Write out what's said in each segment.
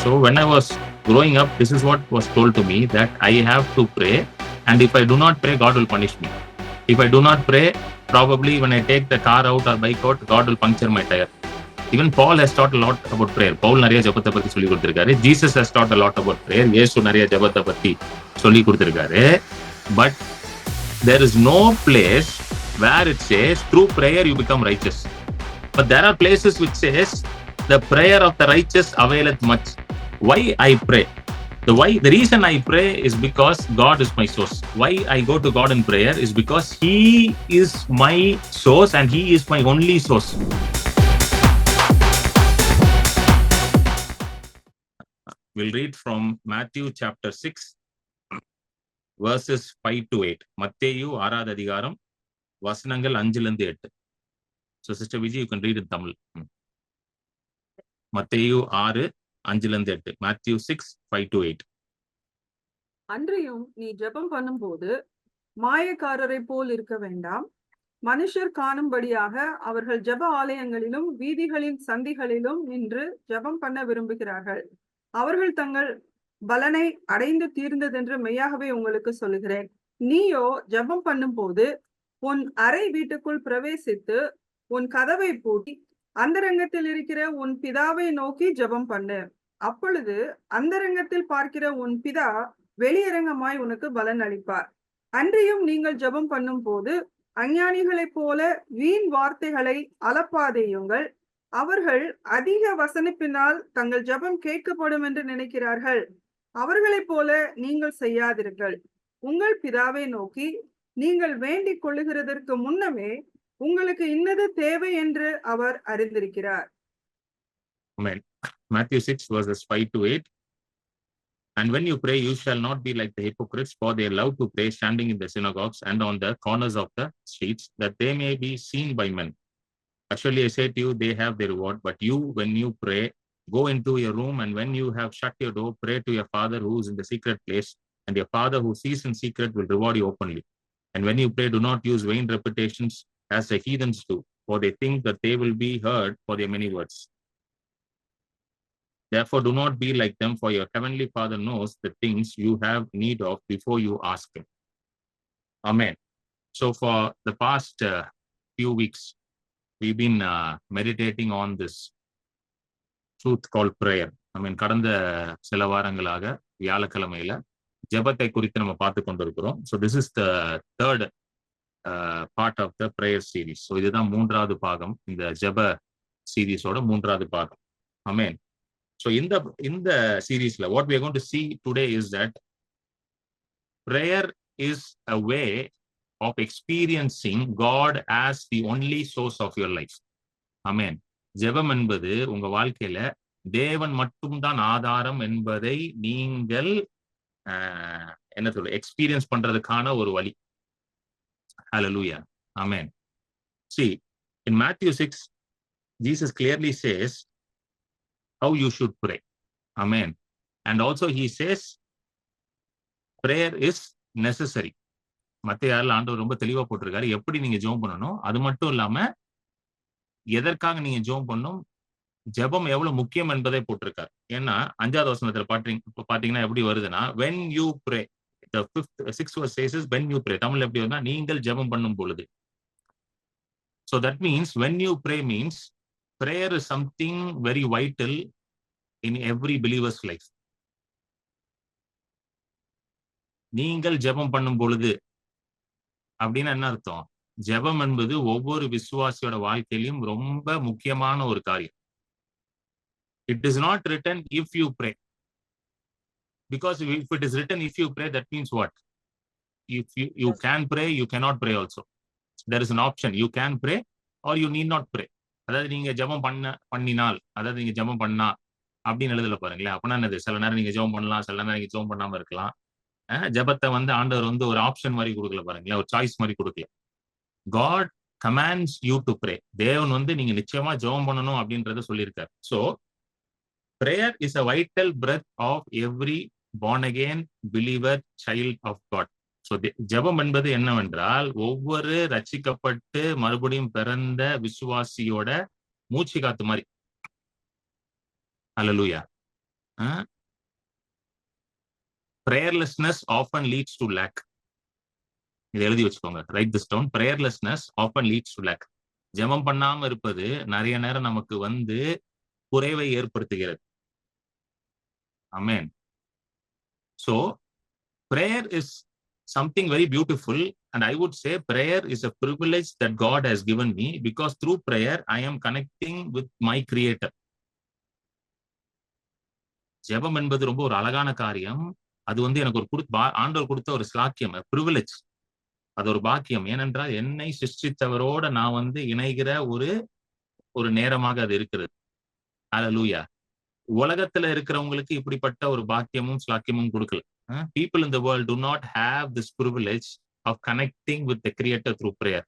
So when I was growing up, this is what was told to me, that I have to pray, and if I do not pray, God will punish me. If I do not pray, probably when I take the car out or bike out, God will puncture my tire. Even Paul has taught a lot about prayer. Pavul நிறைய ஜெபத்தை பத்தி சொல்லி கொடுத்திருக்காரு. Jesus has taught a lot about prayer. இயேசு நிறைய ஜெபத்தை பத்தி சொல்லி கொடுத்திருக்காரு. But there is no place where it says through prayer you become righteous. But there are places which says the prayer of the righteous availeth much. Why I pray? The reason I pray is because God is my source. Why I go to God in prayer is because He is my source and He is my only source. We'll read from Matthew chapter 6, verses 5 to 8. மத்தேயு 6வது அதிகாரம் வசனங்கள் 5லிருந்து 8. So Sister Vijay, you can read in Tamil. மத்தேயு 6, 5லிருந்து 8. Matthew 6, 5 to 8. அன்றியும் நீ ஜெபம் பண்ணும்போது மாயக்காரரை போல் இருக்க வேண்டாம். மனுஷர் காணும்படியாக அவர்கள் ஜெப ஆலயங்களிலும் வீதிகளின் சந்திகளிலும் நின்று ஜெபம் பண்ண விரும்புகிறார்கள். அவர்கள் தங்கள் பலனை அடைந்து தீர்ந்ததென்று மெய்யாகவே உங்களுக்கு சொல்லுகிறேன். நீயோ ஜெபம் பண்ணும் போது உன் அறை வீட்டுக்குள் பிரவேசித்து உன் கதவை பூட்டி அந்தரங்கத்தில் இருக்கிற உன் பிதாவை நோக்கி ஜெபம் பண்ணு. அப்பொழுது அந்தரங்கத்தில் பார்க்கிற உன் பிதா வெளியரங்கமாய் உனக்கு பலன் அளிப்பார். அன்றியும் நீங்கள் ஜெபம் பண்ணும் போது அஞ்ஞானிகளைப் போல வீண் வார்த்தைகளை அலப்பாதேயுங்கள். அவர்கள் அதிக வசனிப்பினால் தங்கள் ஜெபம் கேட்கப்படும் என்று நினைக்கிறார்கள். அவர்களைப் போல நீங்கள் செய்யாதீர்கள். உங்கள் பிதாவை நோக்கி நீங்கள் வேண்டிக் கொள்ளுகிறதற்கு முன்னமே உங்களுக்கு இன்னது தேவை என்று அவர் அறிந்திருக்கிறார். Amen. Matthew 6 verses 5 to 8. And when you pray, you shall not be like the hypocrites, for they love to pray standing in the synagogues and on the corners of the streets, that they may be seen by men. Actually, I say to you, they have their reward. But you, when you pray, go into your room, and when you have shut your door, pray to your Father who is in the secret place, and your Father who sees in secret will reward you openly. And when you pray, do not use vain repetitions as the heathens do, for they think that they will be heard for their many words. Therefore, do not be like them, for your heavenly Father knows the things you have need of before you ask Him. Amen. So for the past few weeks, we've been meditating on this truth called prayer. கடந்த சில வாரங்களாக வியாழக்கிழமையில ஜெபத்தை குறித்து நம்ம பார்த்து கொண்டிருக்கிறோம். So this is the third part of the prayer series. So இதுதான் 3வது பாகம், இந்த ஜெப சீரீஸோட 3வது பாகம். Amen. So in the series, what we are going to see today is that prayer is a way of experiencing God as the only source of your life. Amen. ஜெபம் என்பது உங்க வாழ்க்கையில தேவன் மட்டும்தான் ஆதாரம் என்பதை நீங்கள் என்ன சொல்ல எக்ஸ்பீரியன்ஸ் பண்றதுக்கான ஒரு வழி. Hallelujah. Amen. See, in Matthew 6, Jesus clearly says how you should pray. Amen. And also he says prayer is necessary. மத்தேயுல ஆண்டவர் ரொம்ப தெளிவா போட்டிருக்காரு எப்படி நீங்க ஜெபம் பண்ணணும். அது மட்டும் இல்லாம எதற்காக நீங்க ஜெபம் பண்ணணும், ஜெபம் எவ்வளவு முக்கியம் என்பதை போட்டிருக்காரு. ஏன்னா 5வது வசனத்துல பாத்தீங்கன்னா எப்படி வருதுன்னா, when you pray, the 6th verse says when you pray. தமிழ்ல எப்படி வருதுன்னா, நீங்கள் ஜெபம் பண்ணும் பொழுது. So that means when you pray means prayer is something very vital in every believer's life. நீங்கள் ஜெபம் பண்ணும் பொழுது அப்படின்னு என்ன அர்த்தம்? ஜெபம் என்பது ஒவ்வொரு விசுவாசியோட வாழ்க்கையிலும் ரொம்ப முக்கியமான ஒரு காரியம். It is not written if you pray, because if it is written if you pray, that means what? If you can pray, you cannot pray also. There is an option, you can pray or you need not pray. அதாவது நீங்க ஜெபம் பண்ணினால், அதாவது நீங்க ஜெபம் பண்ணா அப்படின்னு எழுதல பாருங்களேன். அப்படின்னா என்னது? சில நேரம் நீங்க ஜெபம் பண்ணலாம், சில நேரம் நீங்க ஜெபம் பண்ணாம இருக்கலாம். ஜெபத்தை ஆண்டவர் ஒரு ஆப்ஷன் மாதிரி கொடுக்கல பாருங்களேன், ஒரு சாய்ஸ் மாதிரி கொடுக்கல. God commands you to pray. தேவன் நீங்க நிச்சயமா ஜெபம் பண்ணணும் அப்படின்றத சொல்லியிருக்காரு. So prayer is a vital breath of every born again believer child of God. So ஜெபம் என்பது என்னவென்றால் ஒவ்வொரு ரட்சிக்கப்பட்டு மறுபடியும் பிறந்த விசுவாசியோட மூச்சு காத்து மாதிரி. Hallelujah. prayerlessness often leads to lack. இதை எழுதி வச்சுக்கோங்க. Write this down. prayerlessness often leads to lack. ஜெபம் பண்ணாம இருப்பது நிறைய நேரம் நமக்கு வந்து குறைவை ஏற்படுத்துகிறது. Amen. So prayer is something very beautiful, and I would say prayer is a privilege that God has given me, because through prayer I am connecting with my creator. ஜெபம் என்பது ரொம்ப ஒரு அழகான காரியம். அது வந்து எனக்கு ஒரு ஆண்டவர் கொடுத்த ஒரு ஸ்லாக்கியம், பிரிவிலேஜ். அது ஒரு பாக்கியம். ஏனென்றால் என்னை சிருஷ்டித்தவரோட நான் வந்து இணைகிற ஒரு நேரமாக அது இருக்கிறது. ஹல்லேலூயா. உலகத்துல இருக்கிறவங்களுக்கு இப்படிப்பட்ட ஒரு பாக்கியமும் ஸ்லாக்கியமும் கொடுக்கல. People in the world do not have this privilege of connecting with the Creator through prayer.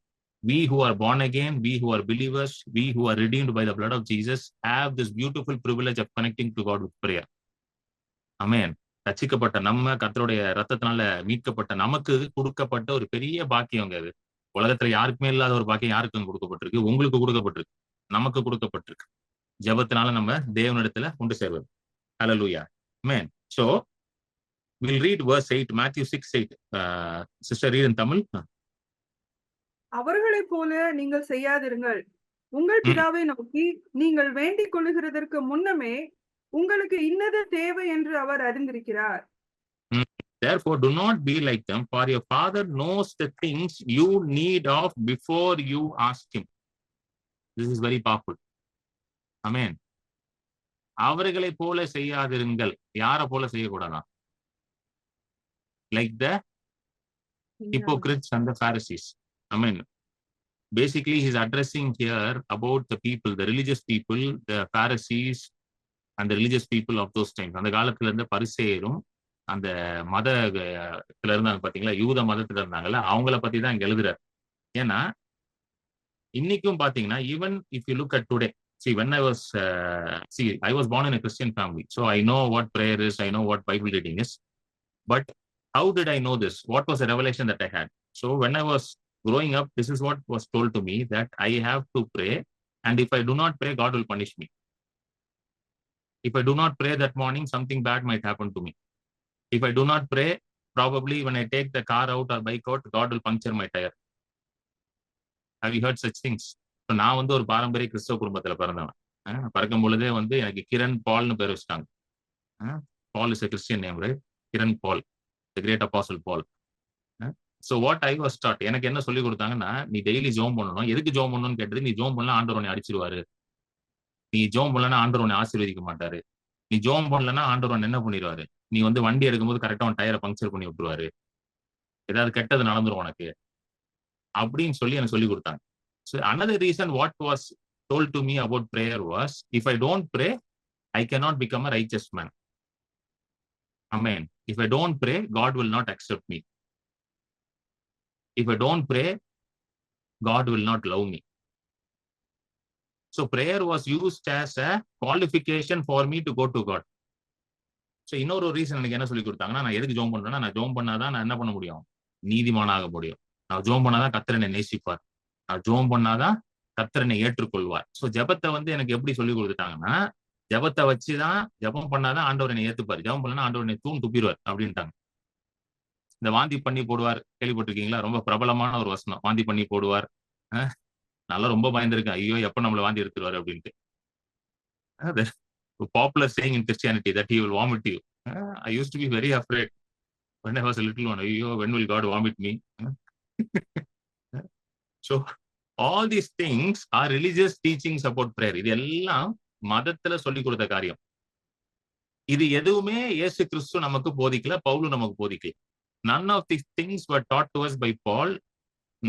We who are born again, we who are believers, we who are redeemed by the blood of Jesus have this beautiful privilege of connecting to God with prayer. Amen. ரட்சிக்கப்பட்ட நம்ம, கர்த்தருடைய ரத்தத்தினால மீட்கப்பட்ட நமக்கு கொடுக்கப்பட்ட ஒரு பெரிய பாக்கியங்க அது. உலகத்துல யாருக்குமே இல்லாத ஒரு பாக்கியம் யாருக்கும் கொடுக்கப்பட்டிருக்கு? உங்களுக்கு கொடுக்கப்பட்டிருக்கு, நமக்கு கொடுக்கப்பட்டிருக்கு. ஜெபத்தினால நம்ம தேவனிடத்துல கொண்டு சேர்வது. ஹல்லேலூயா. ஆமென். So we'll read verse 8, Matthew 6:8. Sister, read in Tamil. அவர்களைப் போல நீங்கள் செய்யாதிருங்கள். உங்கள் பிதாவை நோக்கி நீங்கள் வேண்டிக் கொள்ளுகிறதற்கு முன்னமே உங்களுக்கு இன்னது தேவை என்று அவர் அறிந்திருக்கிறார். Therefore do not be like them, for your father knows the things you need of before you ask him. This is very powerful. Amen. அவர்களைப் போல செய்யாதிருங்கள். யாரை போல செய்யக்கூடாதா? Like the hypocrites and the Pharisees. Amen. Basically he's addressing here about the people, the religious people, the Pharisees and the religious people of those times. அந்த காலத்துல இருந்த பரிசேயரும் அந்த மதத்துல இருந்தாங்க பாத்தீங்களா, யூத மதத்துல இருந்தாங்கல்ல, அவங்கள பத்தி தான் இங்க எழுதுறாரு. ஏன்னா இன்னைக்கும் பாத்தீங்கன்னா, even if you look at today, see when I was born in a Christian family, so I know what prayer is, I know what Bible reading is. But how did I know this? What was the revelation that I had? So when I was growing up, this is what was told to me, that I have to pray, and if I do not pray, God will punish me. If I do not pray that morning, something bad might happen to me. If I do not pray, probably when I take the car out or bike out, God will puncture my tire. Have you heard such things? So நான் வந்து ஒரு பாரம்பரிய கிறிஸ்தவ குடும்பத்துல பிறந்தவன். பிறக்கும் பொழுதே வந்து எனக்கு கிரண் பால்னு பேர் வச்சுட்டாங்க. Paul is a Christian name, right? Kiran ball, the great apostle Paul. So what I was taught, எனக்கு என்ன சொல்லி கொடுத்தாங்கன்னா, நீ டெய்லி ஜோம் பண்ணணும். எதுக்கு ஜோம் பண்ணணும்னு கேட்டது, நீ ஜோம் பண்ணலாம் ஆண்டவர் உன்னை அடிச்சிருவாரு, நீ ஜோம் பண்ணலன்னா ஆண்டவர் உன்னை ஆசீர்வதிக்க மாட்டாரு, நீ ஜோம் பண்ணலன்னா ஆண்டவர் உன்னை என்ன பண்ணிடுவாரு, நீ வந்து வண்டி எடுக்கும்போது கரெக்டா உன் டயரை பங்க்சர் பண்ணி விட்டுருவாரு, ஏதாவது கெட்டது நடந்துரும் உனக்கு அப்படின்னு சொல்லி எனக்கு சொல்லி கொடுத்தாங்க. So another reason what was told to me about prayer was, if I don't pray, I cannot become a righteous man. Amen. If I don't pray, God will not accept me. If I don't pray, God will not love me. So prayer was used as a qualification for me to go to God. So இன்னொரு reason எனக்கு என்ன சொல்லி கொடுத்தாங்கன்னா, நான் எதுக்கு ஜோம் பண்றேன்னா, நான் ஜோம் பண்ணாதான் நான் என்ன பண்ண முடியும், நீதிமானாக முடியும். நான் ஜோம் பண்ணாதான் கர்த்தர் என்னை நேசிப்பார், நான் ஜோம் பண்ணாதான் கர்த்தர் என்னை ஏற்றுக்கொள்வார். ஸோ ஜெபத்தை வந்து எனக்கு எப்படி சொல்லி கொடுத்துட்டாங்கன்னா, ஜெபத்தை வச்சுதான், ஜெபம் பண்ணாதான் ஆண்டவர் என்னை ஏத்துப்பார், ஜெபம் பண்ணா ஆண்டவர் என்னை துப்பிடுவார் அப்படின்ட்டாங்க. இந்த வாந்தி பண்ணி போடுவார் கேள்விப்பட்டிருக்கீங்களா? ரொம்ப பிரபலமான ஒரு வசனம், வாந்தி பண்ணி போடுவார். நல்லா ரொம்ப பயந்துருக்கேன், ஐயோ எப்ப நம்மள வாந்தி எடுத்துருவாரு அப்படின்ட்டு. Popular saying in Christianity that he will vomit you. I used to be very afraid when I was a little one. Ayyo, when will God vomit me? So all these things are religious teachings about prayer. இது எல்லாம் மதத்துல சொல்லி கொடுத்த காரியம். இது எதுவுமே இயேசு கிறிஸ்து நமக்கு போதிக்கல, பவுல் நமக்கு போதிக்கல. None of these things were taught to us by Paul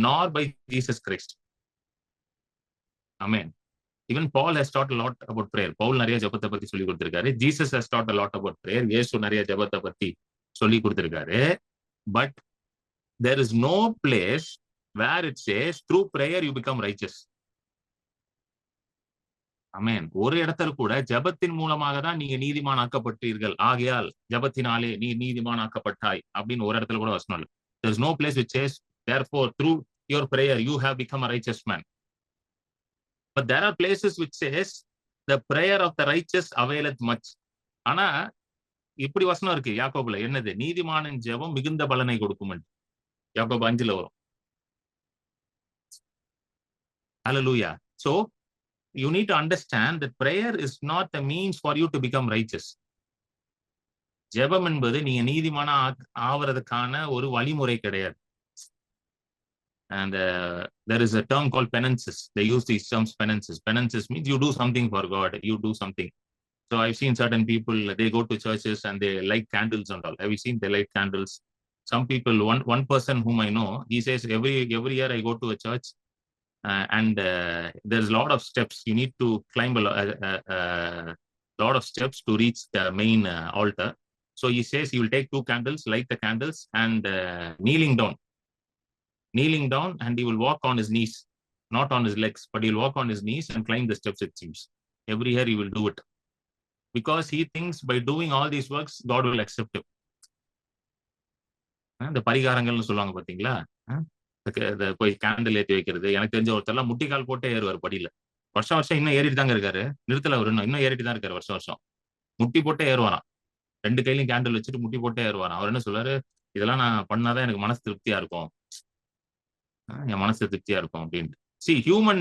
nor by Jesus Christ. Amen. Even Paul has taught a lot about prayer. Paul நிறைய ஜெபத்தை பத்தி சொல்லி கொடுத்திருக்காரு. Jesus has taught a lot about prayer. இயேசு நிறைய ஜெபத்தை பத்தி சொல்லி கொடுத்திருக்காரு. But there is no place where it says through prayer you become righteous. Amen. ஒரு இடத்துல கூட ஜெபத்தின் மூலமாக தான் நீங்க நீதிமானாக்கப்பட்டீர்கள், ஆகையால் ஜெபத்தினாலே நீ நீதிமானாக்கப்பட்டாய் அப்படின்னு ஒரு இடத்துல கூட வசனம் இல்லை. There is no place which says therefore through your prayer you have become a righteous man. But there are places which says the prayer of the righteous availeth much. ஆனா இப்படி வசனம் இருக்கு யாக்கோபுல, என்னது? நீதிமானின் ஜெபம் மிகுந்த பலனை கொடுக்கும். யாக்கோபு 5ல வரும். ஹல்லேலூயா. So you need to understand that prayer is not a means for you to become righteous. ஜெபம் என்பது நீங்க நீதிமானா ஆவறதுக்கான ஒரு வழிமுறை கிடையாது. And there is a term called penances. They use these terms penances. Penances means you do something for God. You do something. So I've seen certain people, they go to churches and they light candles and all. Have you seen they light candles? Some people, one person whom I know, he says every year I go to a church and there's a lot of steps. You need to climb a lot of steps to reach the main altar. So he says he will take 2 candles, light the candles, and kneeling down, and he will walk on his knees, not on his legs, but he'll walk on his knees and climb the steps, it seems. Every year he will do it. Because he thinks by doing all these works, God will accept him. இந்த பரிகாரங்கள்னு சொல்லுவாங்க பாத்தீங்களா? போய் candle ஏற்றி வைக்கிறது. எனக்கு தெரிஞ்ச ஒருத்தர்லாம் முட்டிக்கால் போட்டே ஏறுவார் படியில. வருஷம் இன்னும் ஏறிட்டு தாங்க இருக்காரு. நிறுத்தல அவர், இன்னும் ஏறிட்டு தான் இருக்காரு வருஷம். முட்டி போட்டே ஏறுவாராம். 2 கையிலையும் கேண்டில் வச்சுட்டு முட்டி போட்டே ஏறுவாராம். அவர் என்ன சொல்றாரு? இதெல்லாம் நான் பண்ணாதான் எனக்கு மனசு திருப்தியா இருக்கும். என் மனசு திருப்தியா இருக்கும் அப்படின்ட்டு. See, human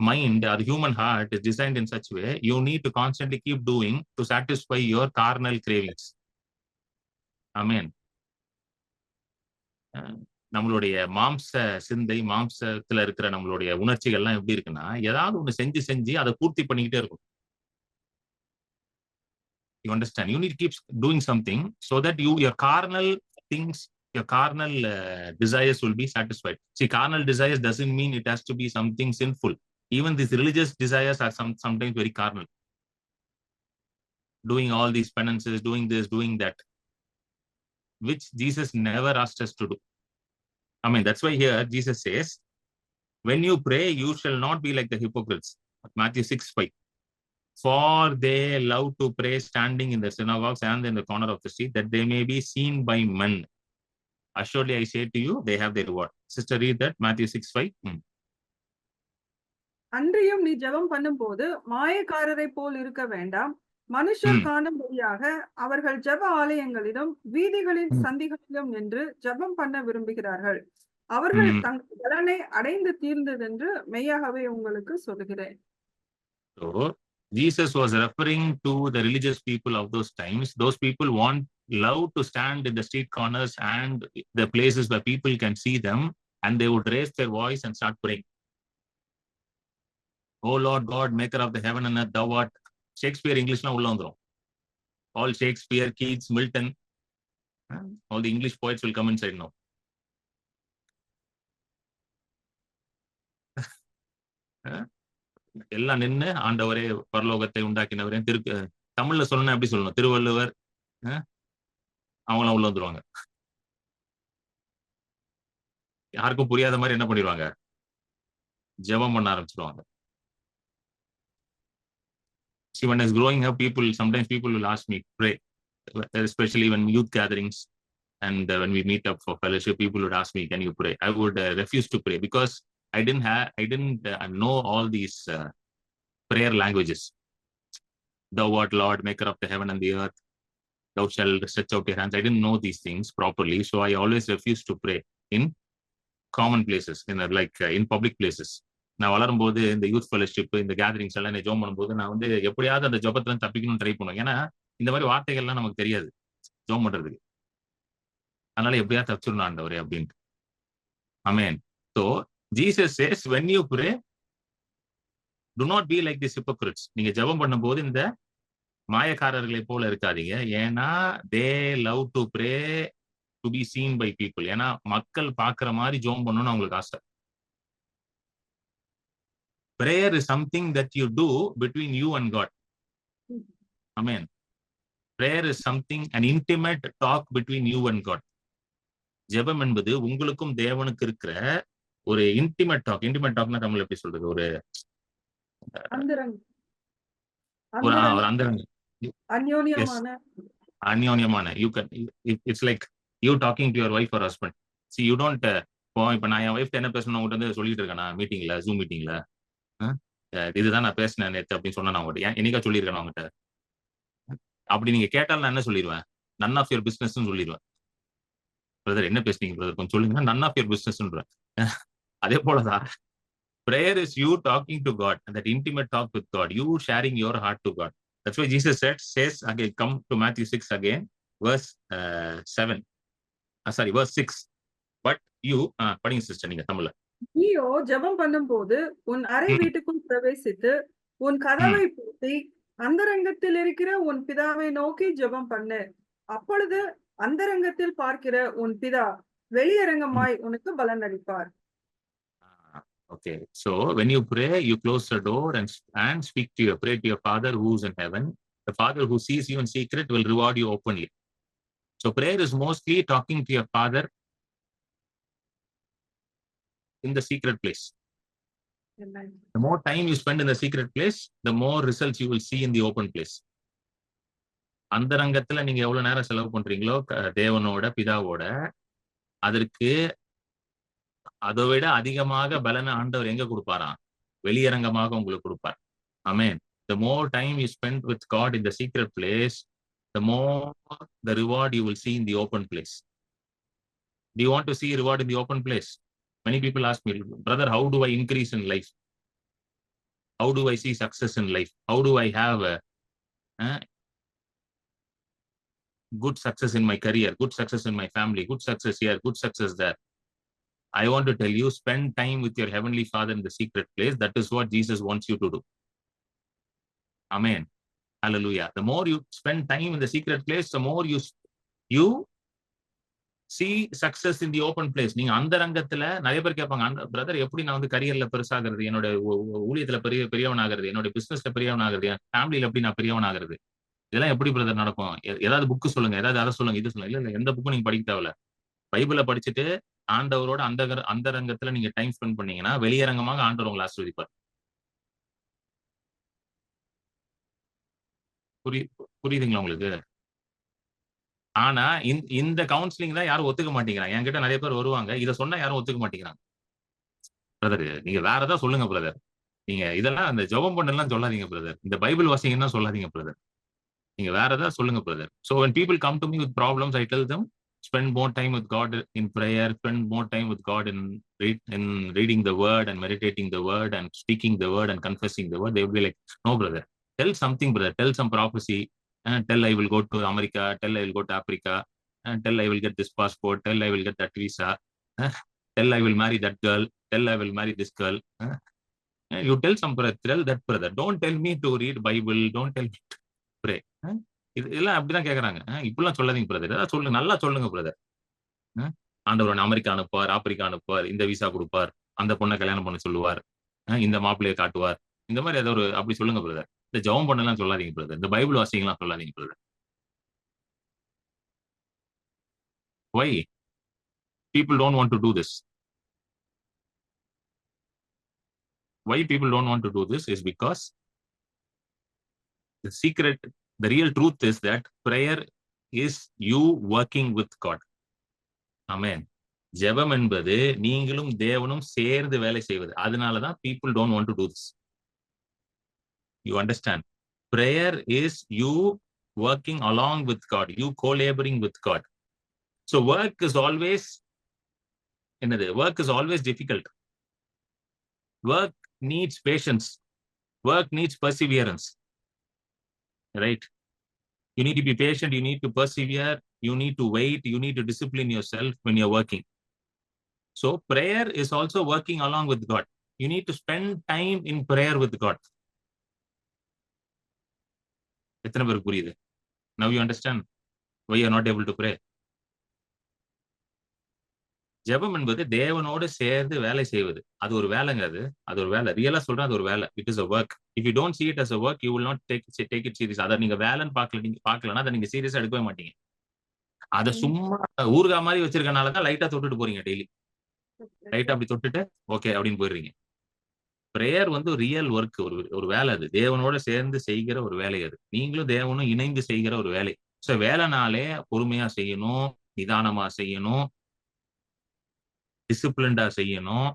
mind or human heart is designed in such way you need to constantly keep doing to satisfy your carnal cravings. Amen. நம்மளுடைய மாம்ச சிந்தை, மாம்சத்துல இருக்கிற நம்மளுடைய உணர்ச்சிகள்லாம் எப்படி இருக்குன்னா, ஏதாவது ஒண்ணு செஞ்சு அதை பூர்த்தி பண்ணிக்கிட்டே இருக்கும். You understand? You need to keep doing something so that your carnal things, your carnal desires will be satisfied. See, carnal desires doesn't mean it has to be something sinful. Even these religious desires are sometimes very carnal. Doing all these penances, doing this, doing that, which Jesus never asked us to do. I mean, that's why here Jesus says, when you pray, you shall not be like the hypocrites. Matthew 6:5. For they love to pray standing in the synagogues and in the corner of the street, that they may be seen by men. Assuredly, I say to you, they have their reward. Sister, read that, Matthew 6:5. அன்றியும் நீ ஜெபம் பண்ணும்போது மாயக்காரரை போல் இருக்க வேண்டாம். மனுஷர் காணும்படியாக அவர்கள் ஜெப ஆலயங்களிலும் வீதிகளின் சந்திகளிலும் நின்று ஜெபம் பண்ண விரும்புகிறார்கள். அவர்கள் தங்கள் பலனை அடைந்து தீர்ந்ததென்று மெய்யாகவே உங்களுக்கு சொல்லுகிறேன். So Jesus was referring to the religious people of those times. Those people love to stand in the street corners and the places where people can see them, and they would raise their voice and start praying. Oh Lord God, maker of the heaven and earth, thou art. Shakespeare Englishலாம் உள்ள வந்துரும். All Shakespeare, Keats, Milton, all the English poets will come inside now. எல்லாம் நின்று ஆண்டவரே பரலோகத்தை உண்டாக்கினவரே, தமிழ்ல சொல்லணும் எப்படி சொல்லணும்? திருவள்ளுவர், அவங்களாம் உள்ள வந்துருவாங்க. யாருக்கும் புரியாத மாதிரி என்ன பண்ணிடுவாங்க? ஜெபம் பண்ண ஆரம்பிச்சிருவாங்க. See, when I was growing up, sometimes people will ask me to pray, especially when youth gatherings and when we meet up for fellowship, people would ask me, can you pray? I would refuse to pray because I didn't know all these prayer languages. Thou art Lord, maker of the heaven and the earth. Thou shalt stretch out your hands. I didn't know these things properly, so I always refused to pray in common places, in public places. நான் வளரும்போது இந்த youth fellowship, இந்த gatherings எல்லாம் ஜோம் பண்ணும்போது நான் வந்து எப்படியாவது அந்த ஜபத்துல தப்பிக்கணும்னு ட்ரை பண்ணுவேன். ஏன்னா இந்த மாதிரி வார்த்தைகள்லாம் நமக்கு தெரியாது ஜோம் பண்றதுக்கு. அதனால எப்படியாவது தப்பிச்சிடணும் ஆண்டவரே அப்படின்ட்டு. ஆமென். So Jesus says, when you pray, do not be like these hypocrites. நீங்க ஜெபம் பண்ணும்போது இந்த மாயக்காரர்களை போல இருக்காதீங்க. ஏன்னா they love to pray to be seen by people. ஏன்னா மக்கள் பாக்குற மாதிரி ஜெபம் பண்ணணும்னு அவங்களுக்கு ஆசை. Prayer is something that you do between you and God. Amen. Prayer is something, an intimate talk between you and God. ஜெபம் என்பது உங்களுக்கும் தேவனுக்கு இருக்கிற ஒரு இன்டிமேட் டாக். இன்டிமேட் டாக்னா தமிழ்ல எப்படி சொல்றது? ஒரு அந்யோன்யமான. It's like you talking to your wife or husband. See, you don't இப்ப நான் என் வைஃப் என்ன பேசணும் உங்ககிட்ட வந்து சொல்லிட்டு இருக்கேனா மீட்டிங்ல, ஜூம் மீட்டிங்ல, இதுதான் நான் பேசினேன் நேற்று அப்படின்னு சொன்னா அவங்ககிட்ட என்னைக்கா சொல்லியிருக்கேன் அவங்ககிட்ட? அப்படி நீங்க கேட்டாலும் நான் என்ன சொல்லிடுவேன்? நன் ஆஃப் யுவர் பிசினஸ்ன்னு சொல்லிடுவேன். பிரதர் என்ன பேசுனீங்க பிரதர் கொஞ்சம் சொல்லுங்க. நன் ஆஃப் யுவர் பிசினஸ்ன்றேன். அதே போலதான் prayer is you talking to God, and that intimate talk with God, you sharing your heart to God. That's why Jesus says again, come to Matthew 6 again, verse 7. Sorry, verse 6. But you, படிங்க sister நீங்க தமிழ்ல. நீயோ ஜெபம் பண்ணும்போது உன் அறை ம், வீட்டுக்குள் பிரவேசித்து உன் ம், கதவை பூட்டி அந்தரங்கத்தில் இருக்கிற உன் பிதாவை நோக்கி ஜெபம் பண்ணு. அப்பொழுது அந்தரங்கத்தில் பார்க்கிற உன் பிதா ம். வெளியரங்கமாய் உனக்கு பலன் அளிப்பார். Okay, so when you pray, you close the door and speak to your pray to your Father who's in heaven. The Father who sees you in secret will reward you openly. So prayer is mostly talking to your Father in the secret place. Amen. The more time you spend in the secret place, the more results you will see in the open place. அந்தரங்கத்துல நீங்க எவ்வளவு நேரம் செலவு பண்றீங்களோ தேவனோட பிதாவோட, அதற்கு அதை விட அதிகமாக பலனை ஆண்டவர் எங்க கொடுப்பாராம்? வெளியரங்கமாக உங்களுக்கு கொடுப்பார். Amen. The more time you spend with God in the secret place, the more the reward you will see in the open place. Do you want to see reward in the open place? Many people ask me, brother, how do I increase in life? How do I see success in life? How do I have a good success in my career, good success in my family, good success here, good success there? I want to tell you, spend time with your heavenly Father in the secret place. That is what Jesus wants you to do. Amen. Hallelujah. The more you spend time in the secret place, the more you see success in the open place. நீங்க அந்த ரங்கத்துல நிறைய பேர் கேட்பாங்க, அந்த brother எப்படி நான் வந்து கரியர்ல பெருசாகிறது, என்னோட ஊழியத்துல பெரியவன் ஆகிறது, என்னோட பிசினஸ்ல பெரியவன் ஆகிறது, என் ஃபேமிலியில எப்படி நான் பெரியவன் ஆகிறது, இதெல்லாம் எப்படி பிரதர் நடக்கும்? ஏதாவது புக்கு சொல்லுங்க, ஏதாவது அதை சொல்லுங்க, இது சொல்லுங்க. இல்ல எந்த புக்கும் நீங்க படிக்க தேவையில்ல. பைபிளை படிச்சுட்டு ஆண்டவரோட அந்த ரங்கத்துல நீங்க டைம் ஸ்பெண்ட் பண்ணீங்கன்னா வெளியரங்கமாக ஆண்டவர் உங்களை ஆசீர்வதிப்பார். புரியுதுங்களா உங்களுக்கு? ஆனா இந்த கவுன்சிலிங் தான் யாரும் ஒத்துக்க மாட்டேங்கிறாங்க. என்கிட்ட நிறைய பேர் வருவாங்க, இதை சொன்னா யாரும் ஒத்துக்க மாட்டேங்கிறாங்க. பிரதர் நீங்க வேற ஏதாவது சொல்லுங்க பிரதர், நீங்க இதெல்லாம் அந்த ஜெபம் பண்ணலாம் சொல்லாதீங்க பிரதர், இந்த பைபிள் வாசிங்கன்னா சொல்லாதீங்க பிரதர், நீங்க வேற ஏதாவது சொல்லுங்க brother. So when people come to me with problems, I tell them, spend more time with God in prayer, spend more time with God in reading the word and meditating the word and speaking the word and confessing the word. They will be like, no brother, tell something brother, tell some prophecy, tell I will go to America, tell I will go to Africa, tell I will get this passport, tell I will get that visa, tell I will marry that girl, tell I will marry this girl. You tell some brother, tell that brother. Don't tell me to read Bible, don't tell me to pray. இதெல்லாம் அப்படிதான் கேக்குறாங்க. இப்படிலாம் சொல்லாதீங்க brother, ஏதாவது சொல்லுங்க, நல்லா சொல்லுங்க brother. ஆண்டவர் அமெரிக்கா அனுப்புவார், ஆப்பிரிக்கா அனுப்புவார், இந்த விசா கொடுப்பார், அந்த பொண்ணை கல்யாணம் பண்ண சொல்லுவார், இந்த மாப்பிள்ளையை காட்டுவார், இந்த மாதிரி ஏதோ ஒரு அப்படி சொல்லுங்க பிரதர். இந்த ஜெபம் பண்ணலாம் சொல்லாதீங்க பிரதர், இந்த பைபிள் வாசிக்கலாம் சொல்லாதீங்க brother. Why people don't want to do this? Why people don't want to do this is because the secret, the real truth is that prayer is you working with God. Amen. ஜெபம் என்பது நீங்களும் தேவனும் சேர்ந்து வேலை செய்வது. அதனாலதான் people don't want to do this. You understand? Prayer is you working along with God, you co-laboring with God. So work is always difficult. Work needs patience. Work needs perseverance. Right? You need to be patient, you need to persevere, you need to wait, you need to discipline yourself when you're working. So prayer is also working along with God. You need to spend time in prayer with God. எத்தனை பேருக்கு புரியுது? Now you understand why you are not able to pray. ஜெபம் என்பது தேவனோடு சேர்ந்து வேலை செய்வது. அது ஒரு வேலைங்க, அது ஒரு வேலை. ரியலா சொல்றேன், அது ஒரு வேலை. It is a work. If you don't see it as a work, you will not take it serious. அதை நீங்க வேலைன்னு பார்க்கலன்னா அதை நீங்க சீரியஸா எடுக்கவே மாட்டீங்க. அதை சும்மா ஊர்கா மாதிரி வச்சிருக்கனாலதான் லைட்டா தொட்டுட்டு போறீங்க. டெய்லி லைட்டா அப்படி தொட்டுட்டு ஓகே அப்படின்னு போயிடுறீங்க. பிரேயர் வந்து ரியல் ஒர்க், ஒரு வேலை. அது தேவனோட சேர்ந்து செய்கிற ஒரு வேலை. அது நீங்களும் தேவனும் இணைந்து செய்கிற ஒரு வேலை. சோ வேலைனாலே பொறுமையா செய்யணும், நிதானமா செய்யணும், டிசிப்ளின்டா செய்யணும்.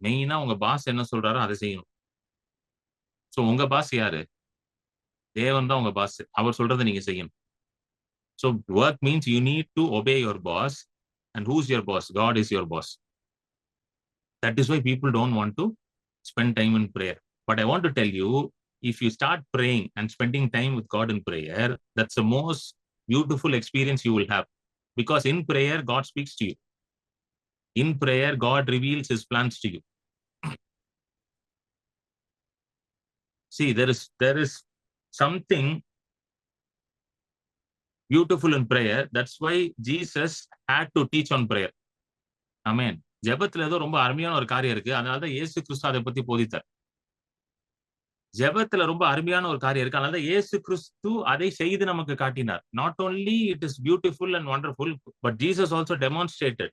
மெயினா உங்க பாஸ் என்ன சொல்றாரோ அதை செய்யணும். சோ உங்க பாஸ் யாரு? தேவன் தான் உங்க பாஸ். அவர் சொல்றதை நீங்க செய்யணும். So work means you need to obey your boss. And who's your boss? God is your boss. That is why people don't want to spend time in prayer. But I want to tell you, if you start praying and spending time with God in prayer, that's the most beautiful experience you will have. Because in prayer, God speaks to you. In prayer, God reveals his plans to you. See, there is something beautiful in prayer. That's why Jesus had to teach on prayer. Amen. ஜெபத்துல ஏதோ ரொம்ப அருமையான ஒரு காரியம் இருக்கு. அதனாலதான் இயேசு கிறிஸ்து அதை பத்தி போதித்தார். ஜெபத்துல ரொம்ப அருமையான ஒரு காரியம் இருக்கு. அதனால இயேசு கிறிஸ்து அதை செய்து நமக்கு காட்டினார். Not only it is beautiful and wonderful, but Jesus also demonstrated.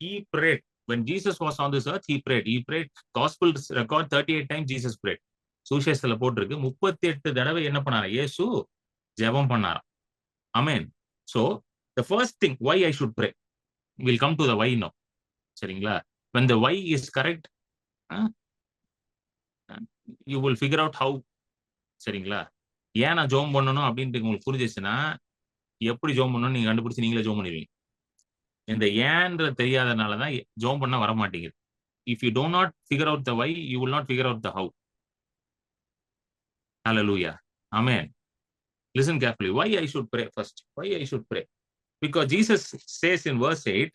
He prayed. When Jesus was on this earth, he prayed. He prayed. Gospels record 38 times Jesus prayed. சுவிசேஷத்துல போட்டிருக்கு 38 தடவை என்ன பண்ணாரு? இயேசு ஜெபம் பண்ணார். Amen. So the first thing why I should pray. We'll come to the why now. சரிங்களா? When the why is correct, you will figure out how. சரிங்களா? ஏன் நான் ஜெபம் பண்ணணும் அப்படின்ட்டு உங்களுக்கு புரிஞ்சிச்சுன்னா எப்படி ஜெபம் பண்ணணும் நீங்க கண்டுபிடிச்சு நீங்களே ஜெபம் பண்ணிடுவீங்க. இந்த ஏன்ற தெரியாதனாலதான் ஜெபம் பண்ண வர மாட்டேங்குது. If you do not figure out the why, you will not figure out the how. Hallelujah. Amen. Listen carefully. Why I should pray first? Why I should pray? Because Jesus says in verse 8,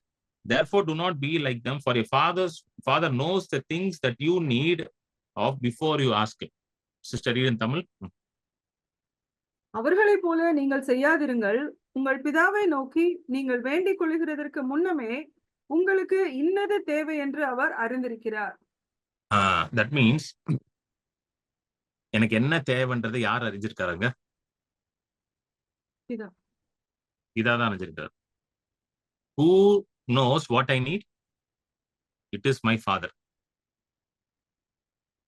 therefore do not be like them, for your Father knows the things that you need of before you ask him. Sister, read in Tamil. அவர்களைப் போல நீங்கள் செய்யாதிருங்கள். உங்கள் பிதாவை நோக்கி நீங்கள் வேண்டிக் கொள்கிறதற்கு முன்னமே உங்களுக்கு இன்னது தேவை என்று அவர் அறிந்திருக்கிறார். That means எனக்கு என்ன தேவைன்றதை யார் அறிஞ்சிருக்காருங்க? பிதாதான் அறிஞ்சிருக்காரு. Who knows what I need? It is my Father.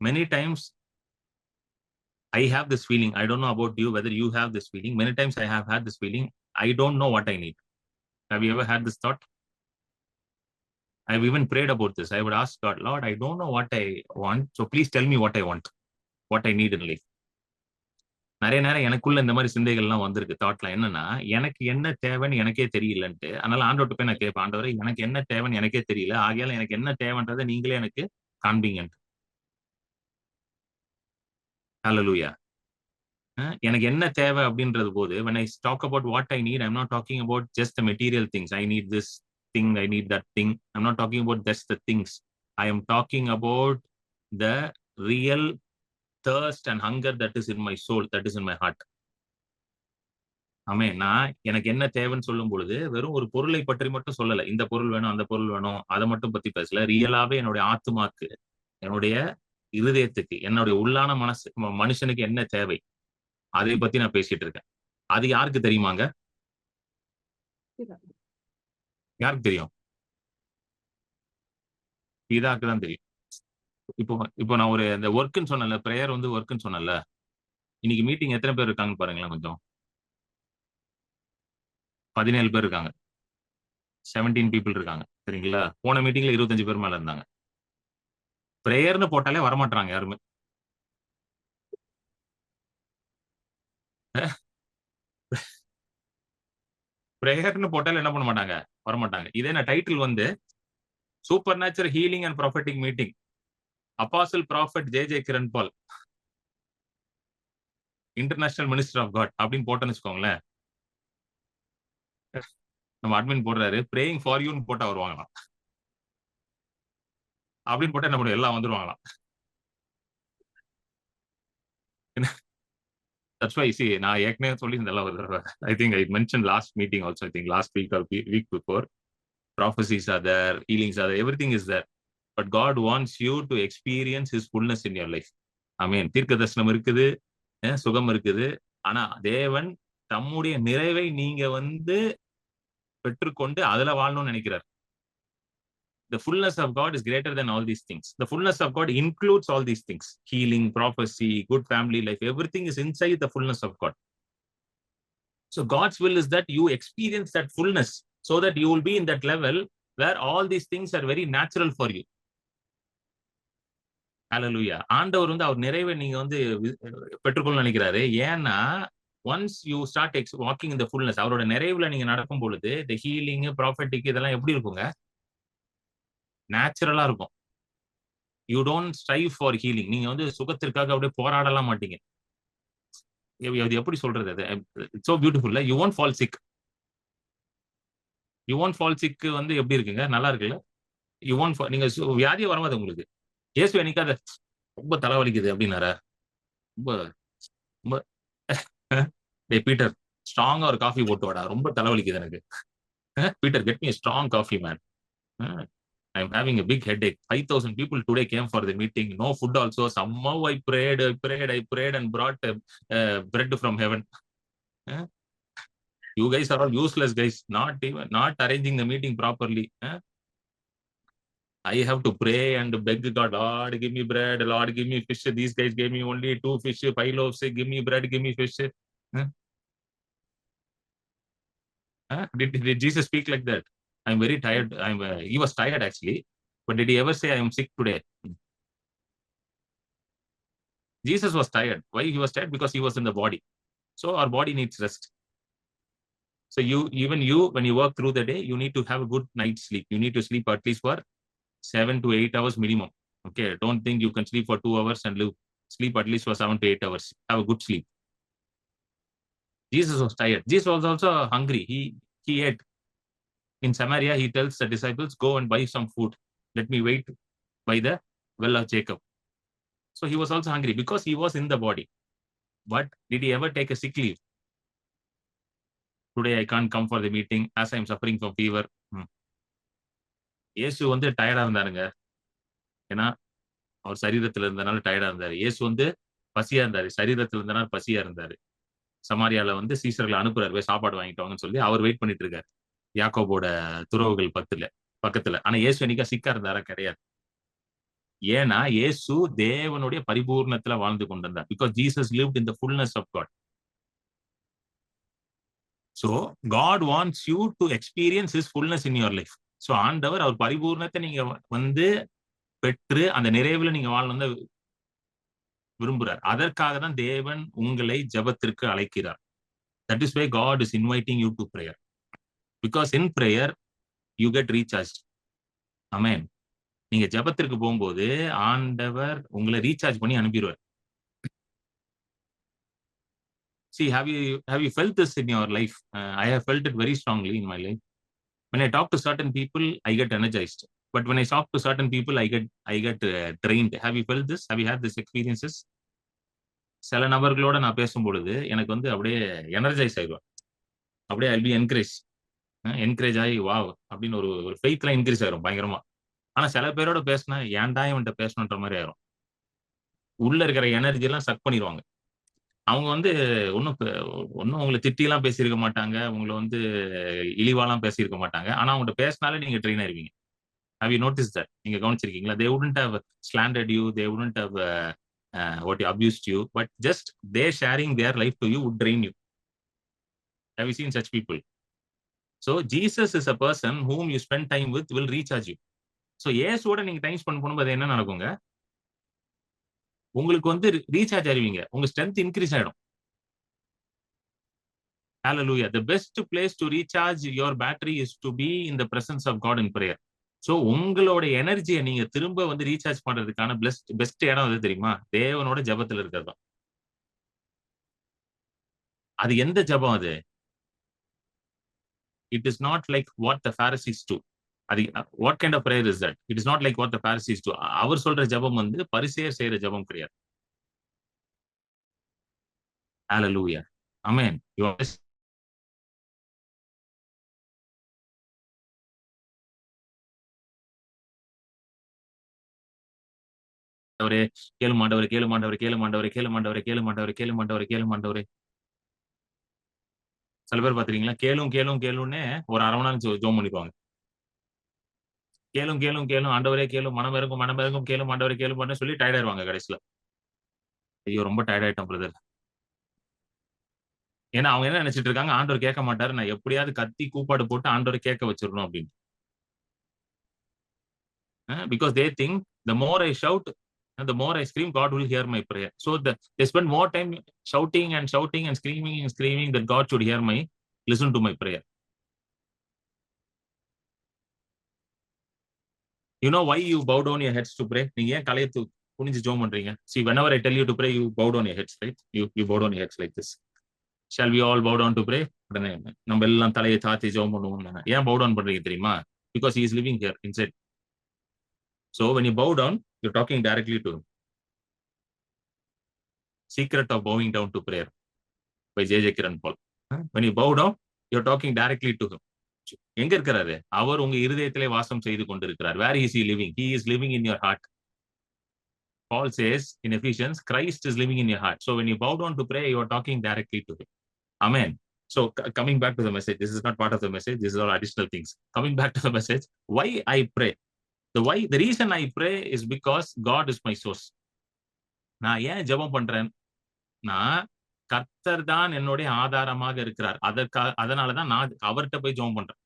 Many times I have this feeling. I don't know about you, whether you have this feeling. Many times I have had this feeling. I don't know what I need. Have you ever had this thought? I've even prayed about this. I would ask God, Lord, I don't know what I want. So please tell me what I want, what I need in life. நிறைய நேரம் எனக்குள்ள இந்த மாதிரி சிந்தைகள்லாம் வந்திருக்கு. தாட்ல என்னன்னா, எனக்கு என்ன தேவைன்னு எனக்கே தெரியலன்ட்டு. அதனால ஆண்டவர்கிட்ட போய் நான் கேட்பேன், ஆண்டவரே எனக்கு என்ன தேவைன்னு எனக்கே தெரியல, ஆகையால எனக்கு என்ன தேவைன்றதை நீங்களே எனக்கு காண்பீங்கன்ட்டு. Hallelujah. எனக்கு என்ன தேவை அப்படின்றது போது, when I talk about what I need, I'm not talking about just the material things. I need this thing, I need that thing. I'm not talking about just the things. I am talking about the real thirst and hunger that is in my soul, that is in my heart. Amen. நான் எனக்கு என்ன தேவைன்னு சொல்லும் பொழுது வெறும் ஒரு பொருளை பற்றி மட்டும் சொல்லல. இந்த பொருள் வேணும், அந்த பொருள் வேணும், அதை மட்டும் பத்தி பேசல. ரியலாவே என்னுடைய ஆத்துமாக்கு, என்னுடைய இருதயத்துக்கு, என்னுடைய உள்ளான மனுஷனுக்கு என்ன தேவை, அதை பத்தி நான் பேசிட்டு இருக்கேன். அது யாருக்கு தெரியுமாங்க? யாருக்கு தெரியும்? பிதாக்கு தான் தெரியும். இப்போ நான் ஒரு இந்த ஒர்க்குன்னு சொன்னல, பிரேயர் வந்து ஒர்க்குன்னு சொன்னல. இன்னைக்கு மீட்டிங் எத்தனை பேர் இருக்காங்கன்னு பாருங்களேன் கொஞ்சம். 17 பேர் இருக்காங்க. 17 people இருக்காங்க. சரிங்களா? போன மீட்டிங்ல 25 பேர் மேல இருந்தாங்க. பிரேயர்னு போட்டாலே வரமாட்டாங்க யாருமே. பிரேயர்னு போட்டாலே என்ன பண்ண மாட்டாங்க? வரமாட்டாங்க. இதே நான் டைட்டில் வந்து supernatural healing and prophetic meeting, apostle prophet J Kiran Paul, international minister of God அப்படின்னு போட்டோன்னு வச்சுக்கோங்களேன். நம்ம அட்மின் போடுறாரு, பிரேயிங் ஃபார் யூன்னு போட்டா வருவாங்களாம். அப்படின்னு போட்டா நம்ம எல்லாம் வந்துருவாங்களாம். That's why, see, நான் ஏற்கனவே சொல்லியிருந்தேன். I think I mentioned last meeting also, I think last week or week before. Prophecies are there, healings are there, everything is there. But God wants you to experience his fullness in your life. Amen. தீர்க்க தரிசனம் இருக்குது, சுகம் இருக்குது. ஆனா தேவன் தம்முடைய நிறைவை நீங்க வந்து பெற்றுக்கொண்டு அதுல வாழணும்னு நினைக்கிறார். The fullness of God is greater than all these things. The fullness of God includes all these things. Healing, prophecy, good family life, everything is inside the fullness of God. So God's will is that you experience that fullness so that you will be in that level where all these things are very natural for you. ஹalleluya. ஆண்டவர் வந்து அவர் நிறைவை நீங்க வந்து பெற்றுக்கொள்ள நினைக்கிறாரு. ஏன்னா once you start walking in the fullness, அவரோட நிறைவுல நீங்க நடக்கும் பொழுது இந்த ஹீலிங், ப்ராஃபெட்டிக் இதெல்லாம் எப்படி இருக்குங்க? நேச்சுரலா இருக்கும். You don't strive for healing. நீங்க வந்து சுகத்திற்காக அப்படியே போராடலாம் மாட்டீங்க. அது எப்படி சொல்றது? அது it's so beautiful. You won't fall sick. You won't fall sick வந்து எப்படி இருக்குங்க? நல்லா இருக்குல்ல? யூ ஒன்ட் நீங்க வியாதியே வராது உங்களுக்கு. இயேசு என்னைக்காவது ரொம்ப தலைவலிக்குது அப்படின்னாரா? ரொம்ப ரொம்ப டேய் பீட்டர், ஸ்ட்ராங்கா ஒரு காஃபி போட்டு வாடா, ரொம்ப தலைவலிக்குது எனக்கு. Peter, get me strong coffee man. I'm having a big headache. 5,000 people today came for the meeting. No food also. Somehow I prayed and brought bread from heaven. You guys are all useless guys. Not arranging the meeting properly. I have to pray and beg God, Lord, give me bread. Lord, give me fish. These guys gave me only 2 fish, 5 loaves. Give me bread, give me fish. Did Jesus speak like that? I'm very tired. He was tired actually. But did he ever say, I am sick today? Jesus was tired. Why he was tired? Because he was in the body. So our body needs rest. So when you work through the day, you need to have a good night's sleep. You need to sleep at least for 7 to 8 hours minimum. Okay, don't think you can sleep for 2 hours and live. Sleep at least for 7 to 8 hours. Have a good sleep. Jesus was tired. Jesus was also hungry. He ate. In Samaria, he tells the disciples, go and buy some food. Let me wait by the well of Jacob. So he was also hungry because he was in the body. But did he ever take a sick leave? Today I can't come for the meeting as I am suffering from fever. இயேசு வந்து டயர்டா இருந்தாருங்க. ஏன்னா அவர் சரீரத்துல இருந்தனால டயர்டா இருந்தாரு. இயேசு வந்து பசியா இருந்தாரு. சரீரத்துல இருந்தனால பசியா இருந்தாரு. சமாரியால வந்து சீசர்களை அனுப்புறாரு, போய் சாப்பாடு வாங்கிட்டு வாங்கன்னு சொல்லி அவர் வெயிட் பண்ணிட்டு இருக்காரு. யாக்கோபோட துறவுகள் பக்கத்துல. ஆனா இயேசு என்னைக்கா சிக்கா இருந்தாரா? கிடையாது. ஏன்னா இயேசு தேவனுடைய பரிபூர்ணத்துல வாழ்ந்து கொண்டிருந்தார். Because Jesus lived in the fullness of God. So God wants you to experience his fullness in your life. So ஆண்டவர் அவர் பரிபூர்ணத்தை நீங்க வந்து பெற்று அந்த நிறைவுல நீங்க வாழணும்னு விரும்புறார். அதற்காக தான் தேவன் உங்களை ஜெபத்திற்கு அழைக்கிறார். That is why God is inviting you to prayer. Because in prayer you get recharged. Amen. நீங்க ஜெபத்திற்கு போகும்போது ஆண்டவர் உங்களை ரீசார்ஜ் பண்ணி அனுப்பிடுவார். See, have you felt this in your life? I have felt it very strongly in my life. When I talk to certain people, I get energized. But when I talk to certain people, I get drained. Have you felt this? Have you had these experiences? சில நபர்களோட நான் பேசும் பொழுது எனக்கு வந்து அப்படியே energise ஆயிடுவேன். அப்படியே I'll be encourage ஆகி வாவ் அப்படின்னு ஒரு ஃபெய்த்லாம் இன்க்ரீஸ் ஆயிரும் பயங்கரமா. ஆனா சில பேரோட பேசினா ஏன்டா இவன்ட்ட பேசணுன்ற மாதிரி ஆயிரும். உள்ள இருக்கிற எனர்ஜி எல்லாம் சக் பண்ணிடுவாங்க. அவங்க வந்து ஒன்னும் உங்களை திட்டிலாம் பேசியிருக்க மாட்டாங்க, உங்களை வந்து இழிவாலாம் பேசியிருக்க மாட்டாங்க. ஆனா அவங்கள்ட்ட பேசினாலே நீங்க train ஆயிருவீங்க. Have you noticed that? நீங்க கவனிச்சிருக்கீங்களா? They wouldn't have slandered you, they wouldn't have abused you, but just they sharing their life to you would drain you. Have you seen such people? So Jesus is a person whom you spend time with will recharge you. So இயேசுவோட நீங்க time spend பண்ணும்போது என்ன நடக்குங்க? உங்களுக்கு வந்து recharge ஆயிருவீங்க. உங்க strength increase ஆயிடும். Hallelujah. The best place to recharge your battery is to be in the presence of God in prayer. So உங்களோட எனர்ஜியை நீங்க திரும்ப வந்து ரீசார்ஜ் பண்றதுக்கான பெஸ்ட் இடம் எது தெரியுமா? தேவனோட ஜெபத்துல இருக்கிறது. அது எந்த ஜெபம் அது? It is not like what the Pharisees do. What kind of prayer is that? It is not like what the Pharisees do. அவர் சொல்ற ஜெபம் வந்து பரிசேயர் செய்யற ஜெபம் கிடையாது. Hallelujah. Amen. கேளு மாண்டவரே, கேளு மாண்டவரே, கேளு மாண்டவரே, கேளு மாண்டவரே, கேளு மாண்டவரே, கேளு மாண்டவரே, கேளு மாண்டவரே. சில பேர் பாத்துறீங்களா? கேளும் கேளும் கேளும்னே ஒரு 1/2 மணி நேரம் ஜோம் பண்ணிப்பாங்க. கேளும் கேளும் கேளும் ஆண்டவரே கேளும், மனம் இறங்கும் கேளும் ஆண்டவரே கேளும் பண்ண சொல்லி டயர்ட் ஆயிருவாங்க கடைசியில. ஐயோ ரொம்ப டயர்ட் ஆயிட்டேன் பிரதர். ஏன்னா அவங்க என்ன நினைச்சிட்டு இருக்காங்க, ஆண்டவர் கேட்க மாட்டாரு, நான் எப்படியாவது கத்தி கூப்பாடு போட்டு ஆண்டவரை கேட்க வச்சிடணும் அப்படின்னு. Because they think the more I shout, And the more I scream, God will hear my prayer. So they spend more time shouting and shouting and screaming that God should listen to my prayer. You know why you bow down your heads to pray? நீங்க ஏன் தலையை குனிஞ்சு ஜெபம் பண்றீங்க? See, whenever I tell you to pray, you bow down your heads, right? You bow down your heads like this. Shall we all bow down to pray? உடனே நம்ம எல்லாம் தலையை தாத்தி ஜெபம் பண்ணுவோம். ஏன் bow down பண்றீங்க தெரியுமா? Because he is living here inside. So when you bow down, you're talking directly to him. Secret of bowing down to prayer by J.J. Kiran Paul. When you bow down, you're talking directly to him. எங்க இருக்கிறாரு? அவர் உங்க இருதயத்திலே வாசம் செய்து கொண்டிருக்கிறார். Where is he living? He is living in your heart. Paul says in Ephesians, Christ is living in your heart. So when you bow down to pray, you are talking directly to him. Amen. So coming back to the message, this is not part of the message. This is all additional things. Coming back to the message, why I pray? The reason I pray is because God is my source. நான் ஏன் ஜெபம் பண்றேன்னா, கர்த்தர் தான் என்னுடைய ஆதாரமாக இருக்கிறார். அதனாலதான் நான் அவர்கிட்ட போய் ஜெபம் பண்றேன்.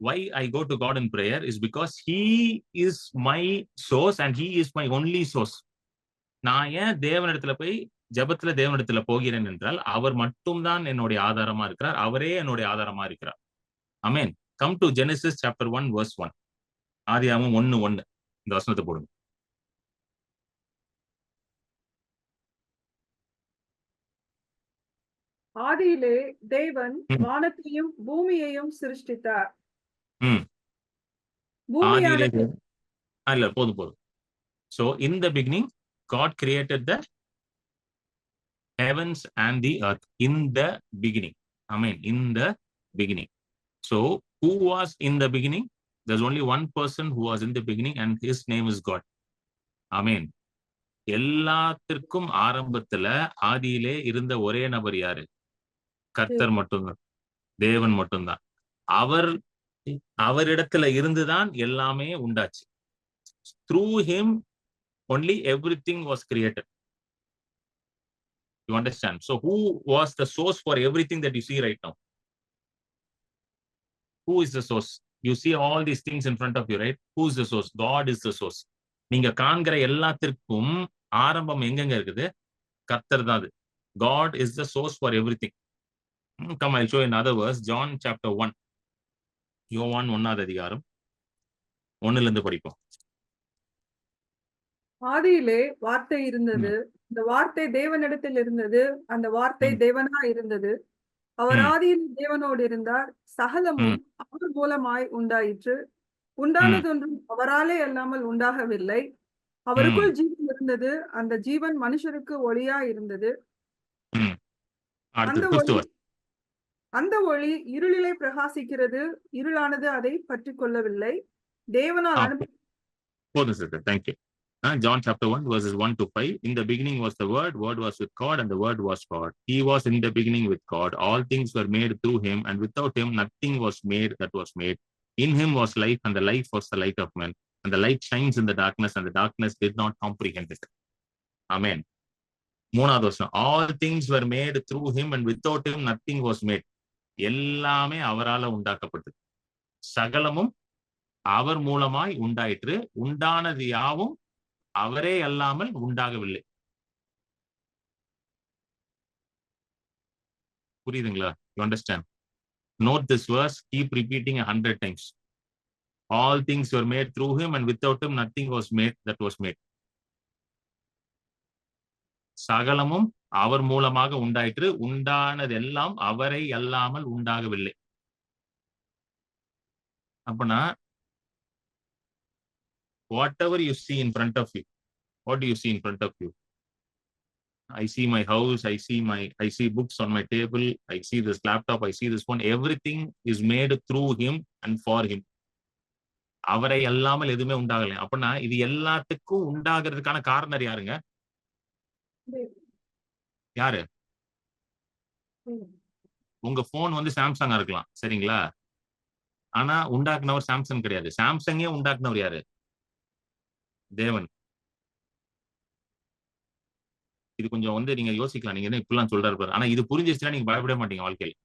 Why I go to God in prayer is because he is my source and he is my only source. நான் ஏன் தேவனிடத்துல போய் ஜெபத்துல தேவனிடத்துல போகிறேன் என்றால், அவர் மட்டும்தான் என்னுடைய ஆதாரமா இருக்கிறார். அவரே என்னுடைய ஆதாரமா இருக்கிறார். Amen. Come to Genesis chapter 1 verse 1. ஆதியாகமம் 1:1. இந்த வசனத்தை போடுங்க. ஆதியிலே தேவன் வானத்தையும் பூமியையும் சிருஷ்டித்தார். இல்ல போதும். So in the beginning God created the heavens and the earth. In the beginning. Amen. In the beginning. So who was in the beginning? There's only one person who was in the beginning and his name is God. Amen. எல்லாத்திற்கும் ஆரம்பத்துல ஆதியிலே இருந்த ஒரே நபர் யாரு? கர்த்தர் மட்டும்தான், தேவன் மட்டும்தான். அவரிடத்துல இருந்துதான் எல்லாமே உண்டாச்சு. Through him only everything was created. You understand? So who was the source for everything that you see right now? Who is the source? You see all these things in front of you, right? Who is the source? God is the source. நீங்க காண்கிற எல்லாத்திற்கும் ஆரம்பம் எங்கெங்க இருக்குது? கர்த்தர் தான் அது. God is the source for everything. Come, I'll show you another verse. John chapter 1. யோவான் 1வது அதிகாரம் 1ல இருந்து படிப்போம். ஆதியிலே வார்த்தை இருந்தது, அந்த வார்த்தை தேவனிடத்தில் இருந்தது, அந்த வார்த்தை தேவனா இருந்தது. அவர் ஆதியில் தேவனோடு இருந்தார். சகலமும் அவர் மூலமாய் உண்டாயிற்று. உண்டானதொன்றும் அவராலே அல்லாமல் உண்டாகவில்லை. அவருக்குள் ஜீவன் இருந்தது, அந்த ஜீவன் மனுஷருக்கு ஒளியா இருந்தது. அந்த ஒளி இருளிலே பிரகாசிக்கிறது, இருளானது அதை பற்றி கொள்ளவில்லை. தேவனால் அனுப்ப. Thank you. John chapter 1 verses 1 to 5. In the beginning was the word was with God, and the word was God. He was in the beginning with God. All things were made through him, and without him nothing was made that was made. In him was life, and the life was the light of men. And the light shines in the darkness, and the darkness did not comprehend it. Amen. 3வது வசனம். All things were made through him, and without him nothing was made. எல்லாமே அவரால உண்டாக்கப்பட்டது. சகலமும் அவர் மூலமாய் உண்டாயிற்று. உண்டானது யாவும் அவரே அல்லாமல் உண்டாகவில்லை. புரியுதுங்களா? You understand? Note this verse, keep repeating 100 times. All things were made through him, and without him nothing was made that was made. சகலமும் அவர் மூலமாக உண்டாயிற்று. உண்டானதெல்லாம் அவரை அல்லாமல் உண்டாகவில்லை. அப்பனா whatever you see in front of you, what do you see in front of you? I see my house, I see books on my table, I see this laptop, I see this phone. Everything is made through him and for him. அவரை அல்லாமல் எதுவுமே உண்டாகலை. அப்பனா இது எல்லாத்துக்கும் உண்டாகிறதுக்கான காரணம் யாருங்க? யாரு? உங்க போன் வந்து சாம்சங்கா இருக்கலாம், சரிங்களா? ஆனா உண்டாக்குனவர் சாம்சங் கிடையாது. சாம்சங்கே உண்டாக்குனவர் யாரு? தேவன். இது கொஞ்சம் வந்து நீங்க யோசிக்கலாம். நீங்க என்ன இப்படிலாம் சொல்றாரு, ஆனா இது புரிஞ்சிருச்சுன்னா நீங்க பயப்பட மாட்டீங்க வாழ்க்கையில்.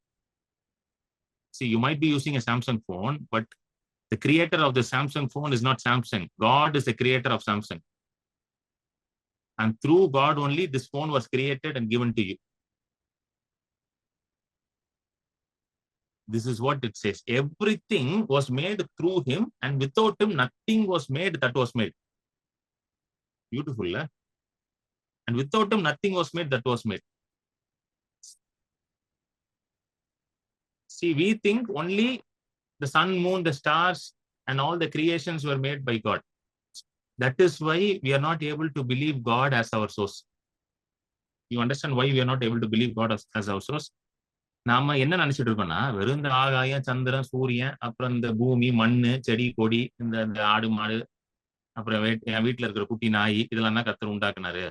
See, you might be using a Samsung phone, but The creator of the Samsung phone is not Samsung. God is the creator of Samsung. And through God only, this phone was created and given to you. This is what it says. Everything was made through him, and without him, nothing was made that was made. Beautiful, eh? And without him, nothing was made that was made. See, we think only the sun, moon, the stars, and all the creations were made by God. That is why we are not able to believe God as our source. You understand why we are not able to believe God as our source? நாம என்ன நினைச்சிட்டு இருக்கோம்னா, வெறும் இந்த ஆகாயம், சந்திரன், சூரியன், அப்புறம் இந்த பூமி, மண்ணு, செடி, கொடி, இந்த ஆடு, மாடு, அப்புறம் என் வீட்டுல இருக்கிற குட்டி நாய், இதெல்லாம் தான் கர்த்தர் உண்டாக்குனாரு.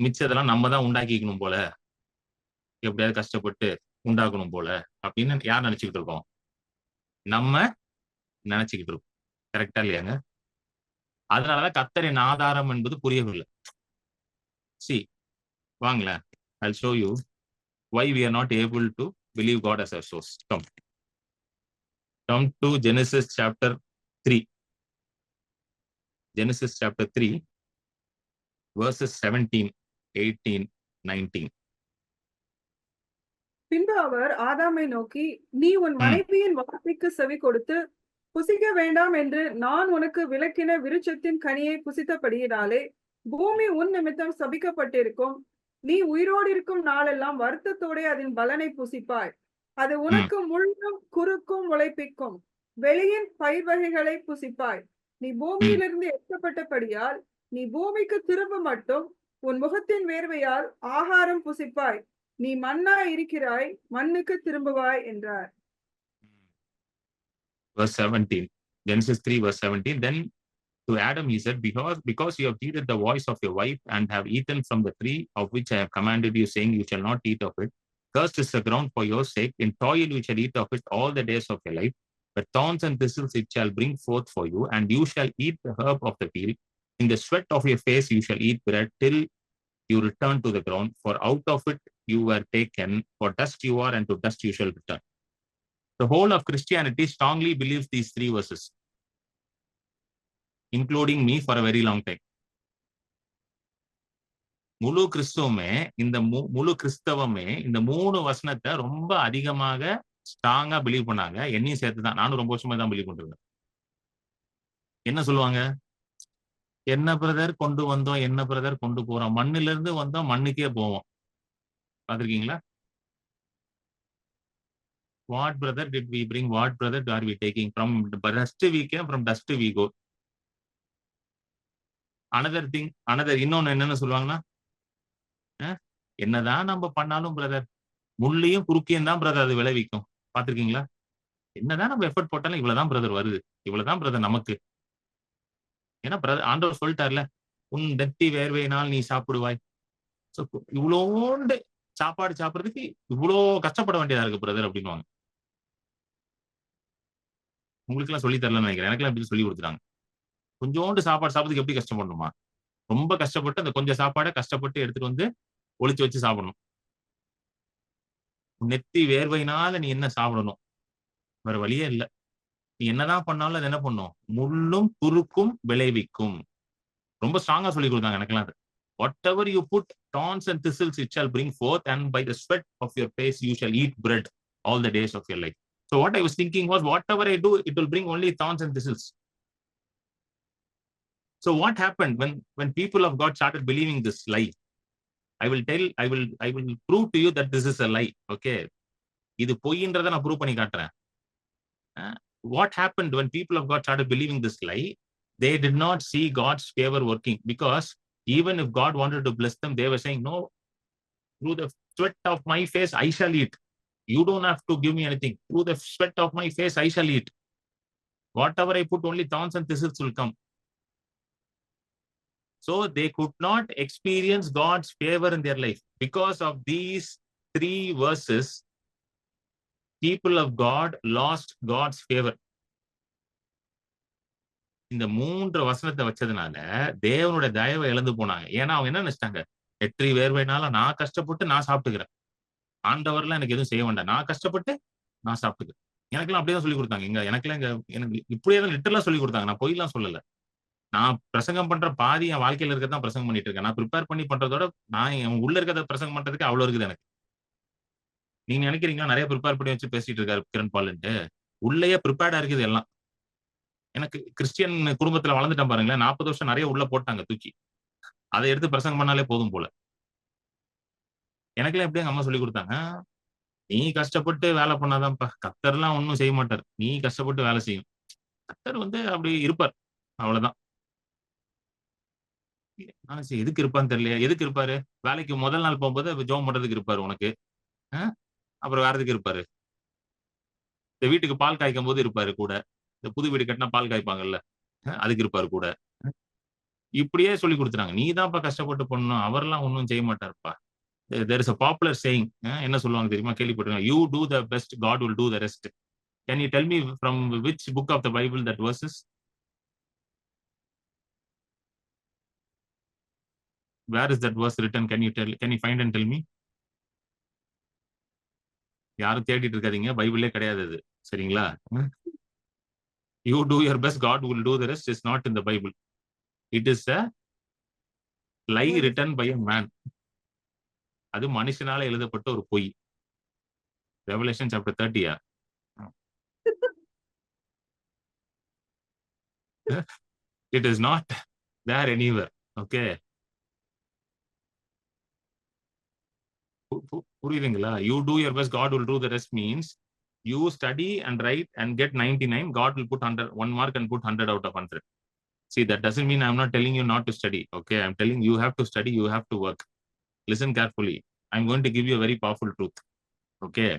மிச்சதெல்லாம் நம்ம தான் உண்டாக்கிக்கணும் போல, எப்படியாவது கஷ்டப்பட்டு உண்டாக்கணும் போல அப்படின்னு யார் நினைச்சுக்கிட்டு இருக்கோம்? நம்ம நினைச்சுக்கிட்டு இருக்கோம். கரெக்டா இல்லையாங்க? அதனாலதான் கர்த்தரின் ஆதாரம் என்பது புரியவில்லை. See, வாங்களேன், I'll show you why we are not able to believe God as our source. Come to Genesis chapter 3. Genesis chapter 3, verses 17, 18, 19. பின்பு அவர் ஆதாமை நோக்கி, நீ உன் மனைவியின் வார்த்தைக்கு செவி கொடுத்து புசிக்க வேண்டாம் என்று நான் உனக்கு விலக்கின விருட்சத்தின் கனியை புசித்தபடியினாலே பூமி உன் நிமித்தம் சபிக்கப்பட்டிருக்கும். நீ உயிரோடு இருக்கும் நாளெல்லாம் வருத்தத்தோட அதன் பலனை புசிப்பாய். அது உனக்கு முள்ளும் குறுக்கும் உழைப்பிக்கும். வெளியின் பயிர் வகைகளை புசிப்பாய். நீ பூமியிலிருந்து எட்டப்பட்டபடியால் நீ பூமிக்கு திரும்ப மட்டும் உன் முகத்தின் வேர்வையால் ஆகாரம் புசிப்பாய். நீ மண்ணா இருக்கிறாய், மண்ணுக்கு திரும்புவாய் என்றார். Verse 17. Genesis 3, verse 17. Then to Adam he said, because you have heeded the voice of your wife and have eaten from the tree of which I have commanded you, saying, you shall not eat of it. Cursed is the ground for your sake. In toil you shall eat of it all the days of your life. But thorns and thistles it shall bring forth for you, and you shall eat the herb of the field. In the sweat of your face you shall eat bread till you return to the ground, for out of it you were taken, for dust you are, and to dust you shall return. The whole of Christianity strongly believes these three verses, including me for a very long time. முழு கிறிஸ்துவமே இந்த மூணு வசனத்தை ரொம்ப அதிகமாக ஸ்ட்ராங்கா believe பண்ணாங்க. என்னையும் சேர்த்துதான், நானும் ரொம்ப வருஷமா தான் பிலீவ் பண்றேன். என்ன சொல்லுவாங்க? என்ன பிரதர் கொண்டு வந்தோம், என்ன பிரதர் கொண்டு போறோம், மண்ணில இருந்து வந்தோம், மண்ணுக்கே போவோம். பாத்திருக்கீங்களா? What brother did we bring? What brother are we taking? From dust we came, from dust we go. இன்னொன்னு என்னன்னு சொல்லுவாங்கன்னா, என்னதான் நம்ம பண்ணாலும் பிரதர், முள்ளையும் குறுக்கியும் தான் பிரதர் அது விளைவிக்கும். பாத்திருக்கீங்களா? என்னதான் நம்ம எஃபர்ட் போட்டாலும் இவ்வளவுதான் பிரதர் வருது, இவ்வளவுதான் பிரதர் நமக்கு. ஏன்னா பிரதர் ஆண்டவர் சொல்லிட்டார்ல, உன் நெத்தி வேர்வையினால் நீ சாப்பிடுவாய். இவ்வளோண்டு சாப்பாடு சாப்பிடுறதுக்கு இவ்வளோ கஷ்டப்பட வேண்டியதா இருக்கு பிரதர் அப்படின்வாங்க. உங்களுக்கு எல்லாம் சொல்லி தரலன்னு நினைக்கிறேன். எனக்கெல்லாம் எப்படி சொல்லி கொடுத்துட்டாங்க. கொஞ்சோண்டு சாப்பாடு சாப்பிட்றதுக்கு எப்படி கஷ்டப்படணுமா? ரொம்ப கஷ்டப்பட்டு அந்த கொஞ்சம் சாப்பாடை கஷ்டப்பட்டு எடுத்துட்டு வந்து ஒளிச்சு வச்சு சாப்பிடணும். நெத்தி வேர்வையினால நீ என்ன சாப்பிடணும்? வேற வழியே இல்லை. நீ என்னதான் பண்ணாலும் அது என்ன பண்ணும்? முள்ளும் குறுக்கும் விளைவிக்கும். ரொம்ப ஸ்ட்ராங்கா சொல்லி கொடுத்தாங்க எனக்கெல்லாம். Whatever you put, thorns and thistles it shall bring forth, and by the sweat of your face you shall eat bread all the days of your life. So what I was thinking was, whatever I do, it will bring only thorns and thistles. So what happened when people of God started believing this lie? I will prove to you that this is a lie. Okay, இது பொய்ன்றதை நான் prove பண்ணி காட்டுறேன். What happened when people of God started believing this lie? They did not see God's favor working, because even if God wanted to bless them, they were saying, no, through the sweat of my face I shall eat. You don't have to give me anything. Through the sweat of my face I shall eat. Whatever I put, only thorns and thistles will come. So they could not experience God's favor in their life. Because of these three verses, people of God lost God's favor. இந்த மூன்று வசனத்தை வச்சதுனால தேவனுடைய தயவை இழந்து போனாங்க. ஏன்னா அவங்க என்ன நினைச்சிட்டாங்க? நெற்றி வேர்வைனால நான் கஷ்டப்பட்டு நான் சாப்பிட்டுக்கிறேன், ஆண்டவர்லாம் எனக்கு எதுவும் செய்ய வேண்டாம், நான் கஷ்டப்பட்டு நான் சாப்பிட்டுக்கிறேன். எனக்கெல்லாம் அப்படியே தான் சொல்லி கொடுத்தாங்க. எனக்கெல்லாம் எனக்கு இப்படியே தான் லிட்டரலா சொல்லி கொடுத்தாங்க. நான் பொய்லாம் சொல்லல. நான் பிரசங்கம் பண்ற பாதி என் வாழ்க்கையில இருக்கிறத தான் பிரசங்கம் பண்ணிட்டு இருக்கேன். நான் ப்ரிப்பேர் பண்ணி பண்றதோட நான் என் உள்ள இருக்கிறத பிரசங்கம் பண்றதுக்கு அவ்வளவு இருக்குது எனக்கு. நீங்க நினைக்கிறீங்களா நிறைய ப்ரிப்பேர் பண்ணி வச்சு பேசிட்டு இருக்காரு கிரண் பால்ன்ட்டு? உள்ளேயே ப்ரிப்பேர்டா இருக்குது எல்லாம். எனக்கு கிறிஸ்டியன் குடும்பத்துல வளர்ந்துட்டேன் பாருங்களேன். 40 வருஷம் நிறைய உள்ள போட்டாங்க தூக்கி. அதை எடுத்து பிரசங்கம் பண்ணாலே போதும் போல. எனக்கெல்லாம் எப்படி எங்க அம்மா சொல்லி கொடுத்தாங்க, நீ கஷ்டப்பட்டு வேலை பண்ணாதான்ப்பா. கர்த்தர்லாம் ஒண்ணும் செய்ய மாட்டார். நீ கஷ்டப்பட்டு வேலை செய்யணும். கர்த்தர் அப்படி இருப்பார். அவ்வளவுதான். சரி, எதுக்கு இருப்பான்னு தெரியலையா? எதுக்கு இருப்பாரு? வேலைக்கு முதல் நாள் போகும்போது ஜெபம் பண்றதுக்கு இருப்பாரு உனக்கு. அ அப்புறம் வேற எதுக்கு இருப்பாரு? இந்த வீட்டுக்கு பால் காய்க்கும் போது இருப்பாரு கூட. இந்த புது வீடு கட்டினா பால் காய்ப்பாங்கல்ல. அதுக்கு இருப்பாரு கூட. இப்படியே சொல்லிக் குடுத்துட்டாங்க. நீ தான்ப்பா கஷ்டப்பட்டு பண்ணணும். அவர்லாம் ஒண்ணும் செய்ய மாட்டாருப்பா. There is a popular saying. என்ன சொல்லுவாங்க தெரியுமா? கேள்விப்பட்டிருக்கீங்களா? You do the best, God will do the rest. Can you tell me from which book of the Bible that verse is? Where is that verse written? Can you find and tell me? யாரும் தேடிட்டு இருக்காதீங்க. பைபிளே கிடையாது அது. சரிங்களா? You do your best, God will do the rest is not in the Bible. It is a lie Where is written by a man. அது மனுஷனால எழுதப்பட்ட ஒரு பொய். Revelation chapter 30. It is not there anywhere. Okay. புரியுதுங்களா? You do your best, God will do the rest means you study and write and get 99. God will put 1 mark and put 100 out of 100. See, that doesn't mean I'm not telling you not to study. Okay. I'm telling you have to study, you have to work. Listen carefully. I'm going to give you a very powerful truth. Okay.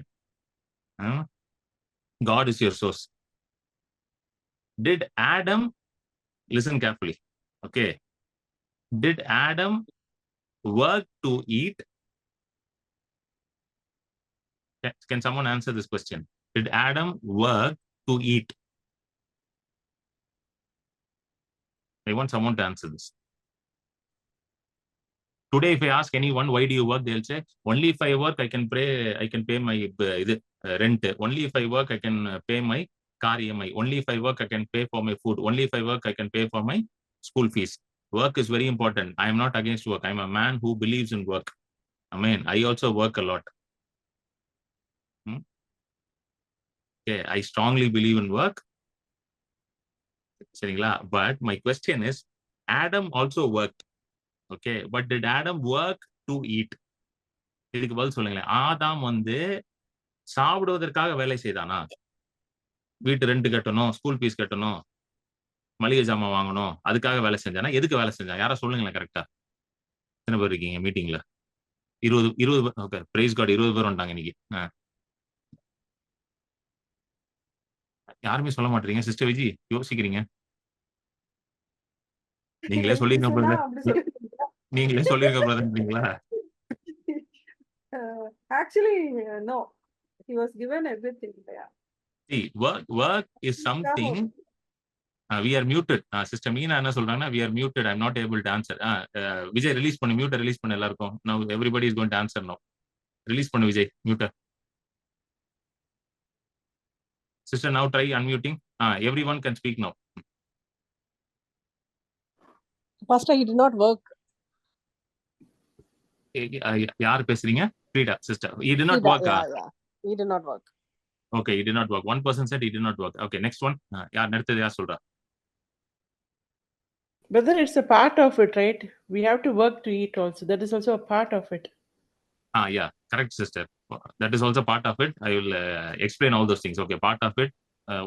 God is your source. Did Adam, listen carefully. Okay. Did Adam work to eat? Can someone answer this question? Did Adam work to eat? I want someone to answer this. Today, if I ask anyone, why do you work? They'll say, only if I work, I can pay my rent. Only if I work, I can pay my car EMI. Only if I work, I can pay for my food. Only if I work, I can pay for my school fees. Work is very important. I am not against work. I'm a man who believes in work. Amen. I also work a lot. Okay, I strongly believe in work. But my question is, Adam also worked. Okay, but did Adam work to eat? இதுக்கு பதில் சொல்லுங்களேன். ஆதாம் சாப்பிடுவதற்காக வேலை செய்தானா? வீட்டு rent கட்டணும், school fees கட்டணும், மளிகை ஜாமான் வாங்கணும், அதுக்காக வேலை செஞ்சானா? எதுக்கு வேலை செஞ்சான்? யாரா சொல்லுங்களேன் கரெக்டா. எத்தனை பேர் இருக்கீங்க மீட்டிங்ல? 20 ஓகே, பிரைஸ் காட், 20 பேர் வந்துட்டாங்க இன்னைக்கு. யாருமே சொல்ல மாட்டீங்க. சிஸ்டர் விஜி யோசிக்கிறீங்க. நீங்களே சொல்லிருங்க பிரதர். நீங்களே சொல்லிருங்க பிரதர்ன்றீங்களா? Actually, no. He was given everything. Yeah. See, work is something. We are muted. Sister Meena என்ன சொல்றாங்கன்னா, we are muted. I'm not able to answer. Vijay release பண்ணு, மியூட்டை ரிலீஸ் பண்ணு எல்லாருக்கும். Now everybody is going to answer now. Release பண்ணு Vijay, மியூட்டை. Sister, now try unmuting. Everyone can speak now. Pastor, he did not work. யார் பேசுறீங்க? Frida, sister. He did not work. Yeah. He did not work. Okay, he did not work. One person said he did not work. Okay, next one. யார் அடுத்தது யார் சொல்றா? Brother, it's a part of it, right? We have to work to eat also. That is also a part of it. Yeah, correct, sister. That is also part of it. I will explain all those things. Okay, part of it.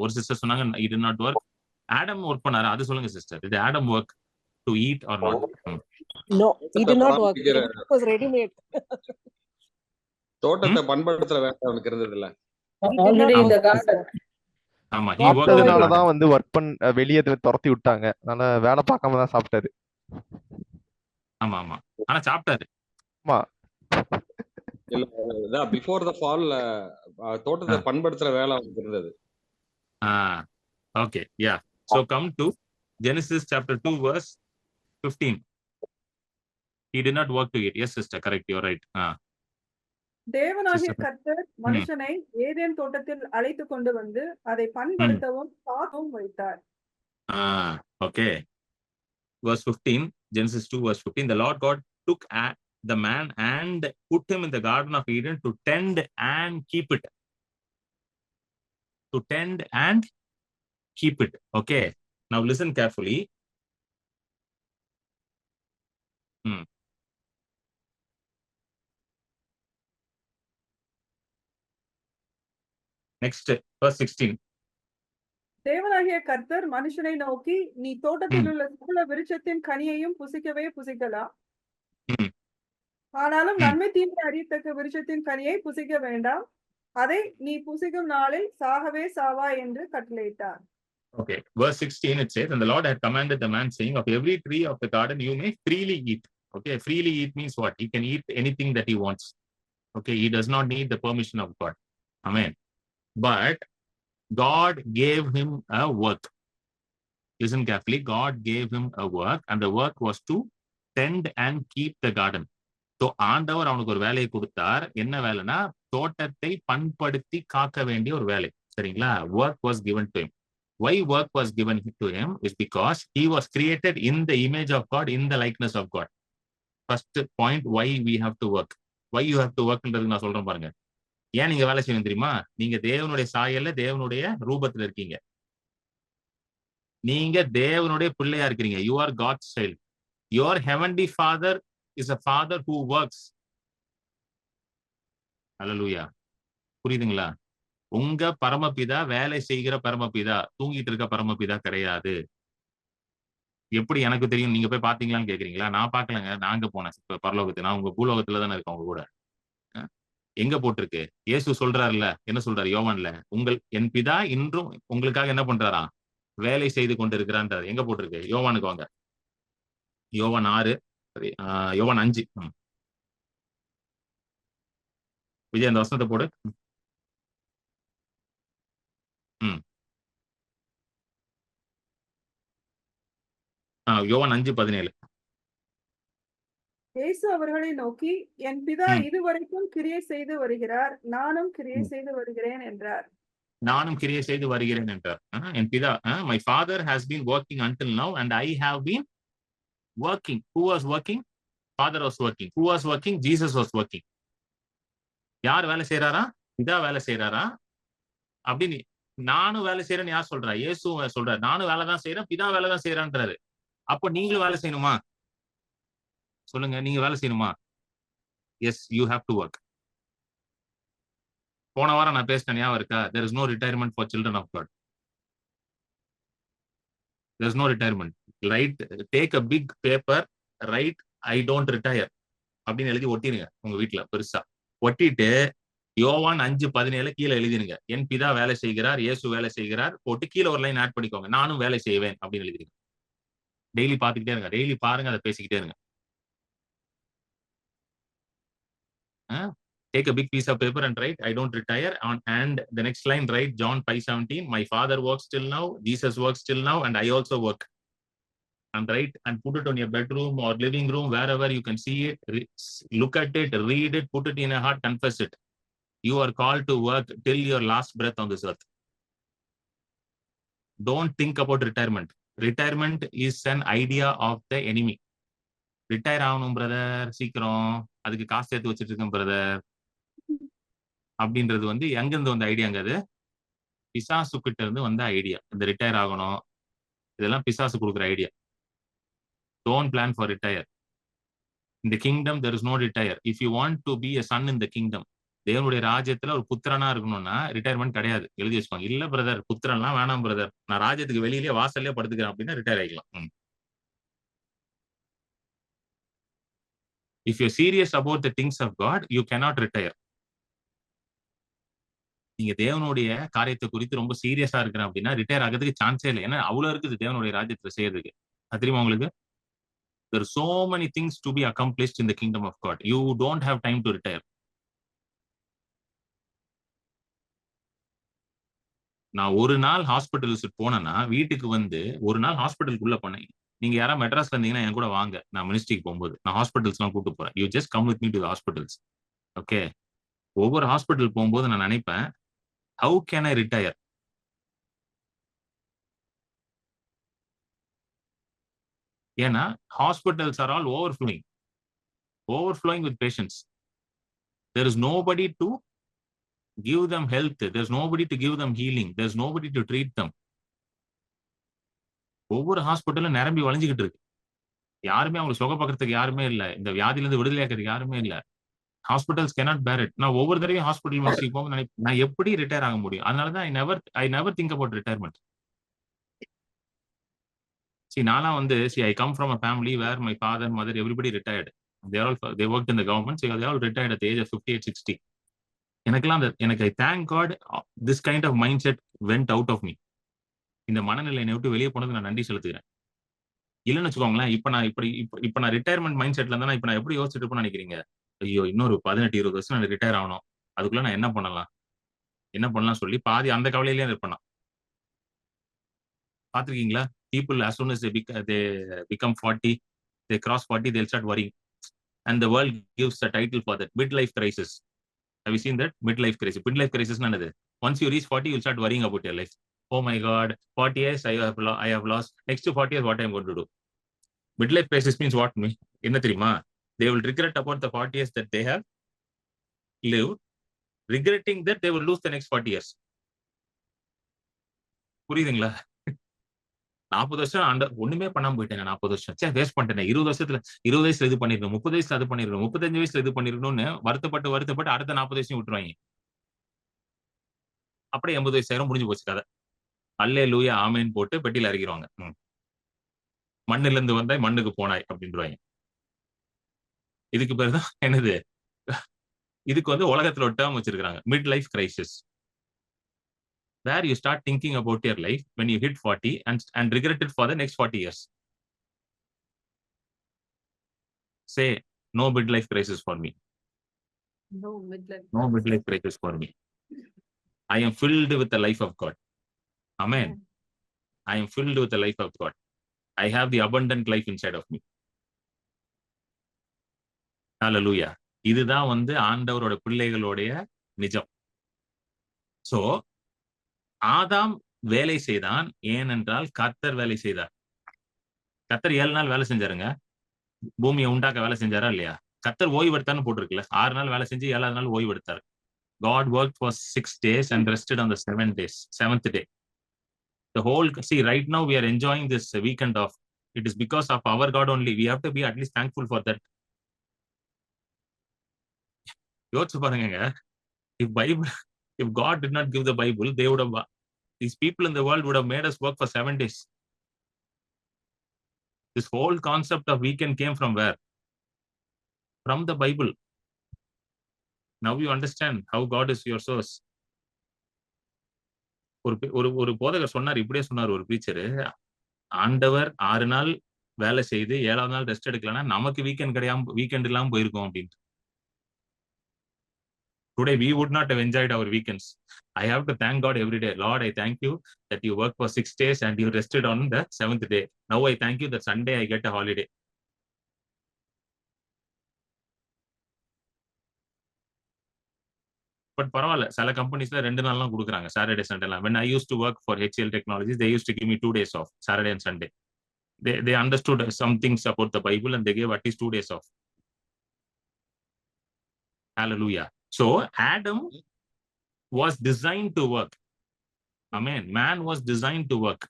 ஒரு sister சொன்னாங்க he did not work. Adam work பண்ணாரு. அது சொல்லுங்க sister. Did Adam work to eat or not? No, he did not work. It was ready made. தோட்டத்தை பண்படுத்துற வேலை அவனுக்கு இருந்தது இல்ல. Already in the garden. ஆமா, he worked in the garden. தான் வர்க் பண்ண வெளியே துரத்தி விட்டாங்க. அதனால வேலை பார்க்காம தான் சாப்பிட்டாரு. ஆமா ஆமா, ஆனா சாப்பிட்டாரு. ஆமா, இல்ல பிஃபோர் த ஃபால் தோட்டத்தை பண்படுத்துற வேலை அவனுக்கு இருந்தது. Okay, yeah. So come to Genesis chapter 2 verse 15. He did not work to eat. Yes, sister, correct. You're right. தேவனாகிய Sister. கர்த்தர் மனுஷனை ஏதேன் தோட்டத்தில் அழைத்து கொண்டு வந்து அதை பண்படுத்தவும் காக்கவும் வைத்தார். Okay. Verse 15, Genesis 2, verse 15. The Lord God took the man and put him in the Garden of Eden to tend and keep it. To tend and keep it. Okay. Now listen carefully. Next, verse 16. தேவனாகிய கர்த்தர் மனுஷனை நோக்கி, நீ தோட்டத்தில் உள்ள சகல விருட்சத்தின் கனியையும் புசிக்கவே புசிக்கலாம், ஆனாலும் நன்மை தீமை அறியத்தக்க விருட்சத்தின் கனியை புசிக்க வேண்டாம், அதை நீ புசிக்கும் நாளில் சாகவே சாவா என்று கட்டளையிட்டார். Okay, verse 16 it says, and the Lord had commanded the man, saying, of every tree of the garden you may freely eat. Okay, freely eat means what? He can eat anything that he wants. Okay, he does not need the permission of God. Amen. But God gave him a work. Listen carefully. God gave him a work, and the work was to tend and keep the garden. So ஆண்டவர் அவனுக்கு ஒரு வேலையை கொடுத்தார். என்ன வேலைனா தோட்டத்தை பண்படுத்தி காக்க வேண்டிய ஒரு வேலை. சரிங்களா? Work was given to him. Why work was given to him is because he was created in the image of God, in the likeness of God. First point, why we have to work. Why you have to work ன்றது நான் சொல்றேன் பாருங்க. ஏன் நீங்க வேலை செய்யணும் தெரியுமா? நீங்க தேவனுடைய சாயல்ல தேவனுடைய ரூபத்துல இருக்கீங்க. நீங்க தேவனுடைய பிள்ளையா இருக்கிறீங்க. You are God's child. Your heavenly father is a father who works. Hallelujah. புரியுதுங்களா? உங்க பரமபிதா வேலை செய்கிற பரமபிதா, தூங்கிட்டு இருக்க பரமபிதா கிடையாது. எப்படி எனக்கு தெரியும்? நீங்க போய் பாத்தீங்களான்னு கேக்குறீங்களா? நான் பாக்கலங்க. நாங்க போனேன் பரலோகத்துக்கு. நான் உங்க பூலோகத்துல தானே இருக்கேன் உங்க கூட. எங்க போட்டிருக்கு? இயேசு சொல்றாருல்ல, என்ன சொல்றாரு யோவான்ல? என் பிதா இன்றும் உங்களுக்காக என்ன பண்றாரா? வேலை செய்து கொண்டிருக்கிறான்றாரு. எங்க போட்டிருக்கு? யோவானுக்கு வாங்க. யோவான் 6, யோவான் 5. விஜய் அந்த வசனத்தை போடு. யோவான் 5:17. இயேசு அவர்களை நோக்கி, என் பிதா இதுவரைக்கும் கிரியை செய்து வருகிறார், நானும் கிரியை செய்து வருகிறேன் என்றார். நானும் கிரியை செய்து வருகிறேன் என்றார். என் பிதா, my father has been working until now and I have been working. Who was working? Father was working. Who was working? Jesus was working. யார் வேலை செய்யறாரா? பிதா வேலை செய்யறாரா? அப்படின்னு நானும் வேலை செய்யறேன்னு யார் சொல்றா? இயேசு சொல்றாரு. நானும் வேலை தான் செய்யறேன், பிதா வேலை தான் செய்யறான்றாரு. அப்போ நீங்களும் வேலை செய்யணுமா? சொல்லுங்க, நீங்க வேலை செய்யணுமா? Yes, you have to work. போன வாரம் நான் பேசினேன், ஞாபகம் இருக்கா? there is no retirement for children of God. there is no retirement. Write, take a big paper, write I don't retire அப்படின்னு எழுதி ஒட்டிருங்க உங்க வீட்டுல பெருசா. ஒட்டிட்டு யோவான் 5:17 கீழே எழுதிருங்க. என் பிதா வேலை செய்கிறார், இயேசு வேலை செய்கிறார் போட்டு கீழே ஒரு லைன் ஆட் பண்ணிக்கோங்க. நானும் வேலை செய்வேன் அப்படின்னு எழுதிருங்க. டெய்லி பாத்துக்கிட்டே இருங்க. டெய்லி பாருங்க, அதை பேசிக்கிட்டே இருங்க. Take a big piece of paper and write I don't retire and the next line write John 5:17, my father works till now, Jesus works till now and I also work. And write and put it on your bedroom or living room, wherever you can see it, look at it, read it, put it in your heart, confess it. You are called to work till your last breath on this earth. Don't think about retirement. Retirement is an idea of the enemy. Retire ஆகணும் brother, சீக்கிரம் அதுக்கு காசு சேர்த்து வச்சுட்டு இருக்கேன் brother அப்படின்றது வந்து எங்கிருந்து வந்த ஐடியாங்க? அது பிசாசு கிட்ட இருந்து வந்த ஐடியா. இந்த ரிட்டையர் ஆகணும், இதெல்லாம் பிசாசு கொடுக்குற idea. Don't plan for retire. இந்த kingdom there is no retire. If you want to be a son in the kingdom, தேவனுடைய ராஜ்யத்துல ஒரு புத்திரனா இருக்கணும்னா ரிட்டையர்மெண்ட் கிடையாது. எழுதி வச்சுக்கோங்க. இல்ல பிரதர், புத்திரன்லாம் வேணாம் பிரதர், நான் ராஜ்யத்துக்கு வெளியிலேயே வாசல்லே படுத்துக்கிறேன் அப்படின்னா retire ஆகிக்கலாம். If you're serious about the things of God, you cannot retire. நீங்க தேவனுடைய காரியத்தை குறித்து ரொம்ப சீரியஸா இருக்கிறேன் அப்படின்னா ரிட்டையர் ஆகிறதுக்கு சான்ஸே இல்லை. ஏன்னா அவ்வளவு இருக்குது தேவனுடைய ராஜ்யத்துல செய்யறதுக்கு. அது தெரியுமா உங்களுக்கு? There are so many things to be accomplished in the kingdom of God. You don't have time to retire. நான் ஒரு நாள் ஹாஸ்பிட்டல் விசிட் போனேன்னா வீட்டுக்கு வந்து ஒரு நாள் ஹாஸ்பிட்டலுக்குள்ள போனேன். நீங்க யாரா மெட்ராஸ்ல இருந்தீங்கன்னா என் கூட வாங்க. நான் மினிஸ்ட்ரிக்கு போகும்போது நான் ஹாஸ்பிட்டல்ஸ் எல்லாம் கூட்டு போறேன். You just come with me to the hospitals. Okay, ஒவ்வொரு ஹாஸ்பிட்டல் போகும்போது நான் நினைப்பேன், ஹவு கேன் ஐ ரிட்டையர்? ஏன்னா hospitals are all overflowing with patients. There is nobody to give them health. There's nobody to give them healing. There's nobody to treat them. ஒவ்வொரு ஹாஸ்பிட்டலும் நிரம்பி வளைஞ்சுக்கிட்டு இருக்கு. யாருமே அவங்களுக்கு சுக பார்க்கறதுக்கு யாருமே இல்லை. இந்த வியாதியிலிருந்து விடுதலையாக்கிறதுக்கு யாருமே இல்லை. Hospitals cannot bear it. நான் ஒவ்வொரு தடவையும் ஹாஸ்பிட்டல் மெடிசின் போகும்போது நினைப்பேன், நான் எப்படி ரிட்டையர் ஆக முடியும்? அதனாலதான் I never think about retirement. நான்லாம் வந்து I come from a family where my father, mother, everybody retired. They worked in the government, so they all retired at the age of 58, 60. எனக்கு I thank God this kind of mindset went out of me. இந்த மனநிலை என்னை விட்டு வெளியே போனது நான் நன்றி செலுத்துகிறேன். இல்லைன்னு வச்சுக்கோங்களேன், இப்ப நான் ரிட்டையர்மெண்ட் மைண்ட் செட்ல இருந்தா இப்ப நான் எப்படி யோசிச்சுட்டு இருப்பேன்னு நினைக்கிறீங்க? ஐயோ, இன்னொரு 18-20 வருஷம் நான் ரிட்டையர் ஆகணும், அதுக்குள்ள நான் என்ன பண்ணலாம் சொல்லி பாதி அந்த கவலையிலேயே இருப்பேன். பாத்திருக்கீங்களா? People, as soon as they become 40, they cross 40, they'll start worrying. And the world gives a title for that, midlife crisis. Have you seen that? Midlife crisis. Midlife crisis is once you reach 40, you'll start worrying about your life. Oh my God, 40 years I have lost. Next to 40 years, what I'm going to do? Midlife crisis means what? Enna theriyuma? They will regret about the 40 years that they have lived, regretting that they will lose the next 40 years. புரியுதுங்களா? 40 வருஷம் ஒண்ணுமே பண்ணாம போயிட்டேங்க. 40 வருஷம் waste பண்ணிட்டேன். 20 வயசுல இது பண்ணிருக்கணும், 30 வயசுல அது பண்ணிருக்கணும், 35 வயசுல இது பண்ணிருக்கணும்னு வருத்தப்பட்டு அடுத்த 40 வயசையும் விட்டுருவாங்க. அப்படியே 80 வயசாயிரம் முடிஞ்சு போச்சு கதை. அல்லேலூயா ஆமேன் போட்டு பெட்டியில இறக்கிடுவாங்க. மண்ணுல இருந்து வந்தாய் மண்ணுக்கு போனாய் அப்படின்றாங்க. இதுக்கு பேர் தான் என்னது? இதுக்கு வந்து உலகத்துல ஒரு டேர்ம் வச்சிருக்காங்க, mid life crisis. Where you start thinking about your life when you hit 40 and regret it for the next 40 years. Say, no midlife crisis for me. No midlife. No midlife crisis for me. I am filled with the life of God. Amen. I am filled with the life of God. I have the abundant life inside of me. Hallelujah. இதுதான் வந்து ஆண்டவரோட பிள்ளைகளுடைய நிஜம். So, ஆதாம் வேலை செய்தான், ஏனென்றால் கர்த்தர் வேலை செய்தார். கர்த்தர் 7 நாள் வேலை செஞ்சாருங்க. பூமியை உண்டாக்க வேலை செஞ்சாரா இல்லையா? கர்த்தர் ஓய்வு எடுத்தான்னு போட்டிருக்குல்ல. 6 நாள் வேலை செஞ்சு 7ஆவது நாள் ஓய்வு எடுத்தார். God worked for 6 days and rested on the 7th day. The whole, see, right now we are enjoying this weekend off. It is because of our God only. We have to be at least thankful for that. யோசிச்சு பாருங்க, if God did not give the Bible, these people in the world would have made us work for 7 days. This whole concept of weekend came from where? From the Bible. Now you understand how God is your source. ஒரு போதகர் சொன்னார், இப்படியே சொன்னார் ஒரு preacher, ஆண்டவர் 6 நாள் வேலை செய்து 7ஆவது நாள் ரெஸ்ட் எடுக்கலன்னா நமக்கு வீக்கெண்ட் இல்லாம போயிருக்கோம் அப்படின்ட்டு. Today we would not have enjoyed our weekends. I have to thank God every day. Lord, I thank you that you worked for 6 days and you rested on the 7th day. Now I thank you that Sunday I get a holiday. But பரவாயில்ல, சில கம்பெனிஸ்ல 2 நாள்லாம் கொடுக்குறாங்க, Saturday சண்டேலாம். When I used to work for HCL Technologies, they used to give me 2 days off, Saturday and Sunday. They understood some things about the Bible and they gave at least 2 days off. Hallelujah. So Adam was designed to work. Amen. Man was designed to work.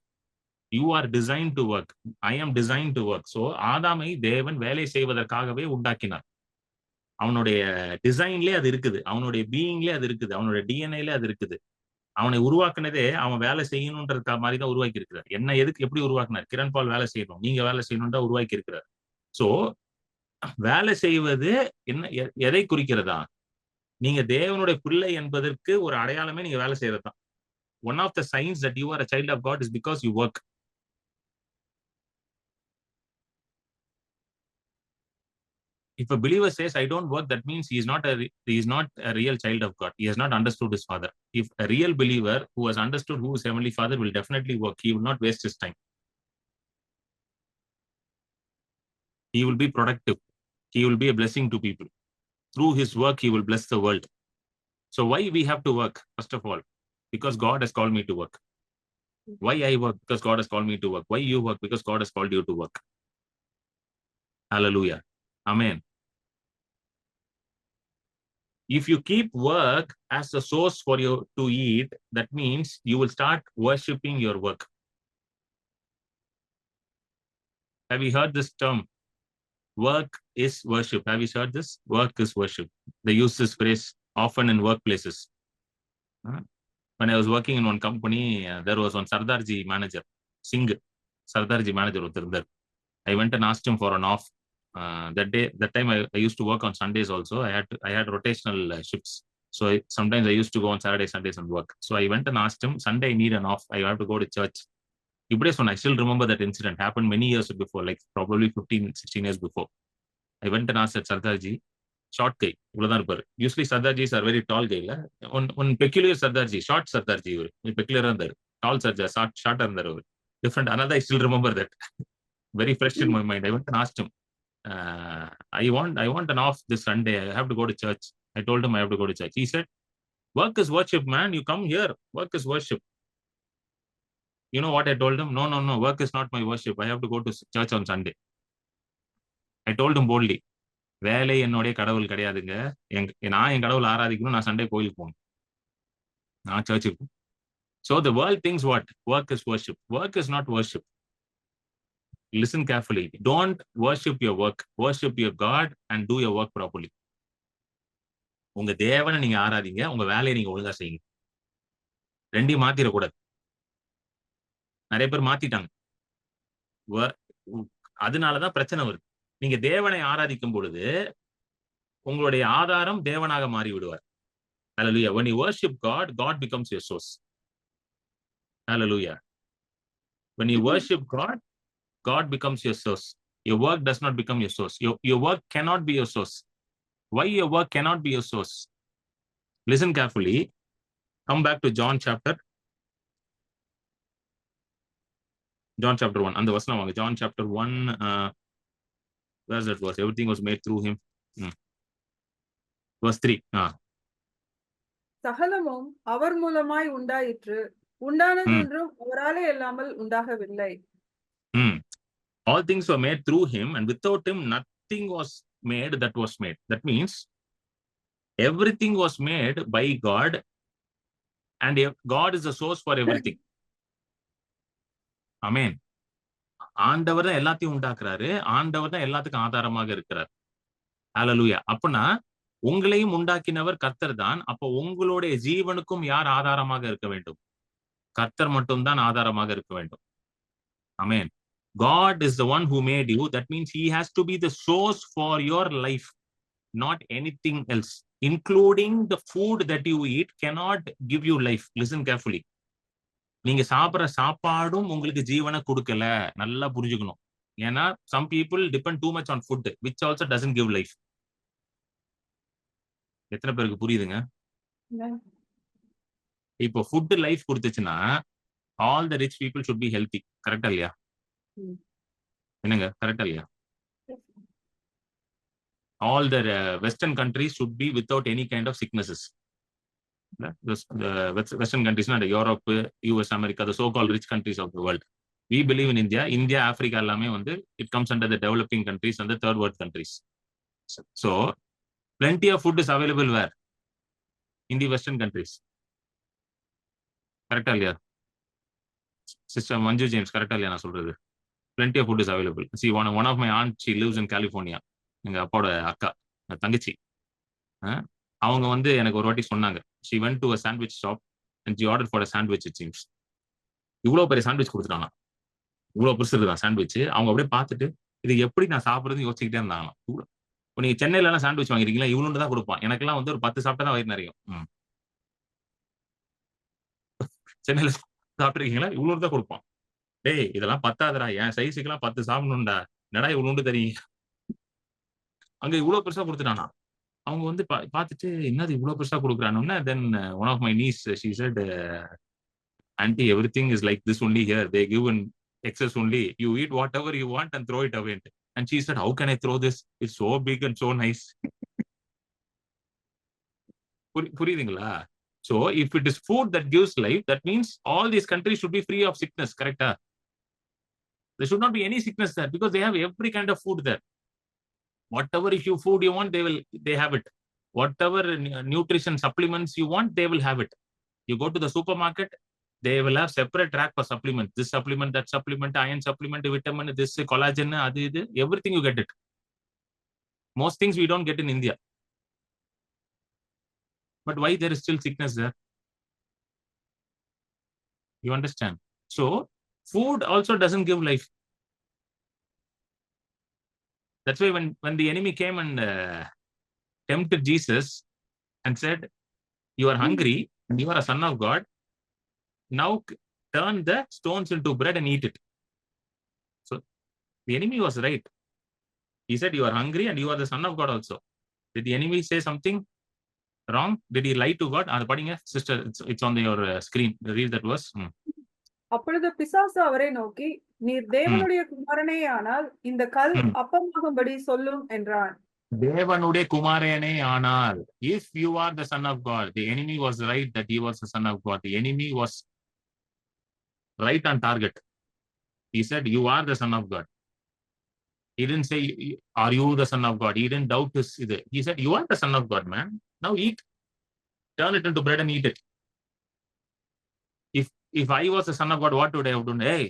You are designed to work. I am designed to work. So ஆதாமை தேவன் வேலை செய்வதற்காகவே உண்டாக்கினார். அவனுடைய டிசைன்லயே அது இருக்குது, அவனுடைய பீயிங்லயே அது இருக்குது, அவனுடைய டிஎன்ஏல அது இருக்குது. அவனை உருவாக்குனதே அவன் வேலை செய்யணும்ன்ற மாதிரி தான் உருவாக்கி இருக்கிறார். என்ன எதுக்கு எப்படி உருவாக்குனார்? கிரண் பால் வேலை செய்யணும், நீங்க வேலை செய்யணும் தான் உருவாக்கி இருக்கிறார். சோ வேலை செய்வது என்ன, எதை குறிக்கிறதா? நீங்க தேவனுடைய பிள்ளை என்பதற்கு ஒரு அடையாளமே நீங்க வேலை செய்யறதுதான். One of the signs that you are a child of God is because you work. If a believer says I don't work, that means he is not a real child of God. He has not understood his father. If a real believer who has understood who his heavenly father will definitely work. He will not waste his time. He will be productive. He will be a blessing to people. Through his work, he will bless the world. So why we have to work? First of all, because God has called me to work. Why I work? Because God has called me to work. Why you work? Because God has called you to work. Hallelujah. Amen. If you keep work as the source for you to eat, that means you will start worshipping your work. Have you heard this term? Work is worship. Have you heard this? Work is worship. They use this phrase often in workplaces. When I was working in one company, there was one Sardarji manager, Singh, Sardarji manager. I went and asked him for an off. That time I used to work on Sundays also. I had rotational shifts. So sometimes I used to go on Saturdays, Sundays and work. So I went and asked him, Sunday I need an off. I have to go to church. I still remember that incident happened many years before, like probably 15, 16 years before. I went and asked at Sardarji, short guy. Usually Sardarjis are very tall guy. One peculiar Sardarji, short Sardarji. Peculiar under, tall Sardarji, short under. Different, another, I still remember that. Very fresh in my mind. I went and asked him, I want an off this Sunday. I have to go to church. I told him I have to go to church. He said, work is worship, man. You come here. Work is worship. You know what I told him? No. Work is not my worship. I have to go to church on Sunday. I told him boldly, வேலை என்னுடைய கடவுள் கிடையாதுங்க. நான் என் கடவுள் ஆராதிக்கணும். நான் Sunday கோயிலுக்கு போகணும். நான் சர்ச்சுக்கு. So the world thinks what? Work is worship. Work is not worship. Listen carefully. Don't worship your work. Worship your God and do your work properly. உங்க தேவனை நீங்க ஆராதிங்க, உங்க வேலையை நீங்க ஒழுங்கா செய்யுங்க. ரெண்டையும் மாத்திரக்கூடாது. நிறைய பேர் மாத்திட்டாங்க. அதனாலதான் பிரச்சனை வருது. நீங்க தேவனை ஆராதிக்கும் பொழுது உங்களுடைய ஆதாரம் தேவனாக மாறி விடுவார். Hallelujah. When you worship God, God becomes your source. Hallelujah. When you worship God, God becomes your source. Your work does not become your source. Your work cannot be your source. Why your work cannot be your source? Listen carefully. Come back to John chapter 1. And the verse now, John chapter 1. Where's that verse? Everything was made through him. Verse 3. சகலமும் அவர் மூலமாய் உண்டாயிற்று. உண்டானதொன்றும் அவராலே இல்லாமல் உண்டாகவில்லை. All things were made through him, and without him nothing was made that was made. That means everything was made by God, and God is the source for everything. Amen. ஆண்டவர் தான் எல்லாத்தையும் உண்டாக்குறாரு. ஆண்டவர் தான் எல்லாத்துக்கும் ஆதாரமாக இருக்கிறார். ஹல்லேலூயா. அப்பனா உங்களையும் உண்டாக்கினவர் கர்த்தர் தான். அப்போ உங்களுடைய ஜீவனுக்கும் யார் ஆதாரமாக இருக்க வேண்டும்? கர்த்தர் மட்டும்தான் ஆதாரமாக இருக்க வேண்டும். ஆமென். God is the one who made you. That means he has to be the source for your life, not anything else. Including the food that you eat cannot give you life. Listen carefully. நீங்க சாப்பிடுற சாப்பாடும் உங்களுக்கு ஜீவனை கொடுக்கல. நல்லா புரிஞ்சுக்கணும். ஏன்னா some people depend too much on food, which also doesn't give life. எத்தனை பேருக்கு புரியுதுங்க? இப்போ ஃபுட் லைஃப் கொடுத்துச்சுன்னா all the rich people should be healthy. கரெக்டா இல்லையா? என்னங்க கரெக்டா இல்லையா? All the western countries should be without any kind of sicknesses. The western countries, not Europe, US, America, the so-called rich countries of the world. We believe in India, Africa எல்லாமே வந்து it comes under the developing countries and the third world countries. So plenty of food is available where? In the western countries. கரெக்டா இல்லையா? Sister மஞ்சு James கரெக்டா இல்லையா நான் சொல்றது? Plenty of food is available. See, one of my aunt, she lives in California. எங்க அப்பாவோட அக்கா, தங்கச்சி. அவங்க வந்து எனக்கு ஒரு வாட்டி சொன்னாங்க. She went to a sandwich shop and she ordered for a sandwich, it seems. இவ்வளோ பெரிய சாண்ட்விச் கொடுத்துட்டாங்க. இவ்வளோ பெருசு இருக்குதான் சாண்ட்விச். அவங்க அப்படியே பார்த்துட்டு இது எப்படி நான் சாப்பிட்றதுன்னு யோசிச்சுக்கிட்டே இருந்தாங்க. இப்போ நீங்க சென்னையில எல்லாம் சாண்ட்விச் வாங்கிருக்கீங்களா? இவ்வளோன்னு தான் கொடுப்பான். எனக்கெல்லாம் வந்து ஒரு 10 சாப்பிட்டா தான் வயிறு நிறையும். சென்னையில சாப்பிட்டுருக்கீங்களா? இவ்வளோன்னு தான் கொடுப்பான். டேய் இதெல்லாம் பத்தாதுடா, என் சைஸுக்கெல்லாம் 10 சாப்பிடணும்டா. என்னடா இவ்வளோண்டு தெரியும். அங்க இவ்வளவு பெருசா கொடுத்துட்டானா. அவங்க வந்து பார்த்துட்டு என்னது இவ்வளவு பெருசா கொடுக்குறானுன்னா, then one of my niece she said, aunty everything is like this only here, they give in excess only, you eat whatever you want and throw it away. And she said, how can I throw this? It's so big and so nice. புரியுதுங்களா? So if it is food that gives life, that means all these countries should be free of sickness, correct? There should not be any sickness there because they have every kind of food there. Whatever if you food you want, they have it. Whatever nutrition supplements you want, they will have it. You go to the supermarket, they will have separate rack for supplements. This supplement, that supplement, iron supplement, vitamin, this collagen, everything you get it. Most things we don't get in India. But why there is still sickness there? You understand? So food also doesn't give life. That's why when the enemy came and tempted Jesus and said, you are hungry and you are a son of God, now turn the stones into bread and eat it. So the enemy was right. He said, you are hungry and you are the son of God also. Did the enemy say something wrong? Did he lie to God? Sister, it's on your screen. Read that verse. அப்பொழுது பிசாசு அவரை நோக்கி, நீர் தேவனுடைய குமாரனே ஆனால் இந்த கல் அப்பமாகும்படி சொல்லும் என்றான். தேவனுடைய குமாரனே ஆனால், if you are the son of God, the enemy was right that he was the son of God. The enemy was right on target. He said, you are the son of God. He didn't say, are you the son of God? He didn't doubt his. He said, you are the son of God, man. Now eat. Turn it into bread and eat it. If I was the son of God, what would I have done? Hey,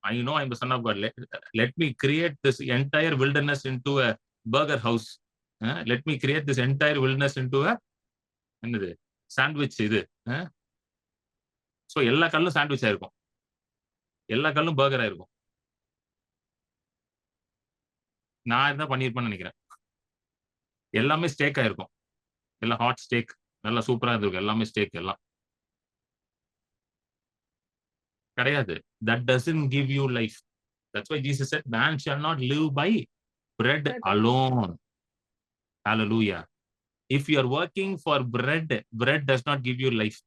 I know I'm the son of God. Let me create this entire wilderness into a burger house. Let me create this entire wilderness into a sandwich. So எல்லா கல்லும் sandwich ஆயிருக்கும், எல்லா கல்லும் burger ஆயிருக்கும். நான் இருந்தா பண்ணிருப்பேன்னு நினைக்கிறேன். எல்லாமே ஸ்டேக் ஆயிருக்கும், எல்லாம் ஹாட் ஸ்டேக், நல்லா சூப்பரா இருந்திருக்கும். எல்லாமே ஸ்டேக் எல்லாம் கிடையாது. That doesn't give you life. That's why Jesus said, man shall not live by bread alone. Hallelujah. If you are working for bread, bread does not give you life.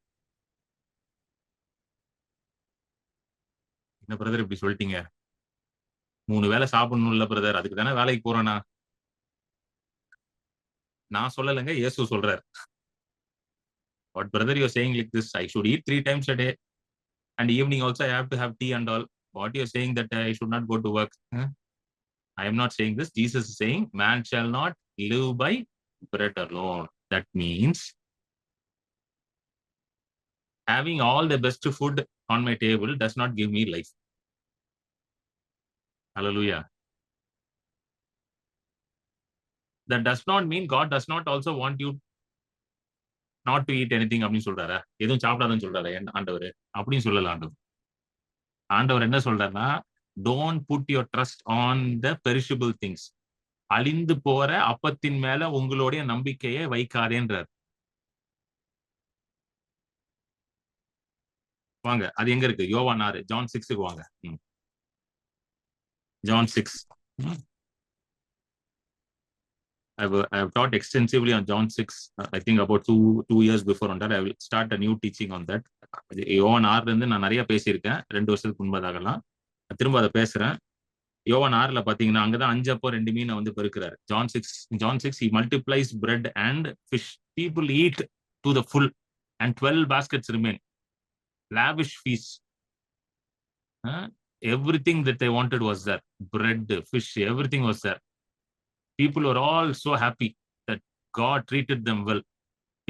என்ன brother இப்படி சொல்லிட்டீங்க? 3 வேளை சாப்பிடணும்ல brother, அதுக்கு தானே வேலைக்கு போறேனா? நான் சொல்லலைங்க, இயேசு சொல்றார். What brother you are saying like this? I should eat 3 times a day. And evening also I have to have tea and all. What you are saying that I should not go to work? I am not saying this. Jesus is saying, man shall not live by bread alone. That means having all the best food on my table does not give me life. Hallelujah. That does not mean God does not also want you not to eat anything அப்படின்னு சொல்றாரா? எதுவும் சாப்பிடாதுன்னு சொல்றாரு ஆண்டவர்? அப்படின்னு சொல்லல ஆண்டவர். ஆண்டவர் என்ன சொல்றாருன்னா, don't put your trust on the perishable things. அழிந்து போற அப்பத்தின் மேல உங்களுடைய நம்பிக்கையை வைக்காதேன்றார். வாங்க, அது எங்க இருக்கு? யோவான் 6, John 6க்கு வாங்க. John 6. I've taught extensively on John 6. I think about two years before on that. I will start a new teaching on that. யோவான் 6ல இருந்து நான் நிறைய பேசியிருக்கேன், 2 வருஷத்துக்கு முன்பதாகலாம். திரும்ப அதை பேசுறேன். யோவான் 6ல பாத்தீங்கன்னா அங்கதான் 5 அப்போ 2 மீனை வந்து பெருக்கிறாரு. John 6 he multiplies bread and fish. People eat to the full and 12 baskets remain. Lavish feast. Everything that they wanted was there. Bread, fish, everything was there. People were all so happy that God treated them well.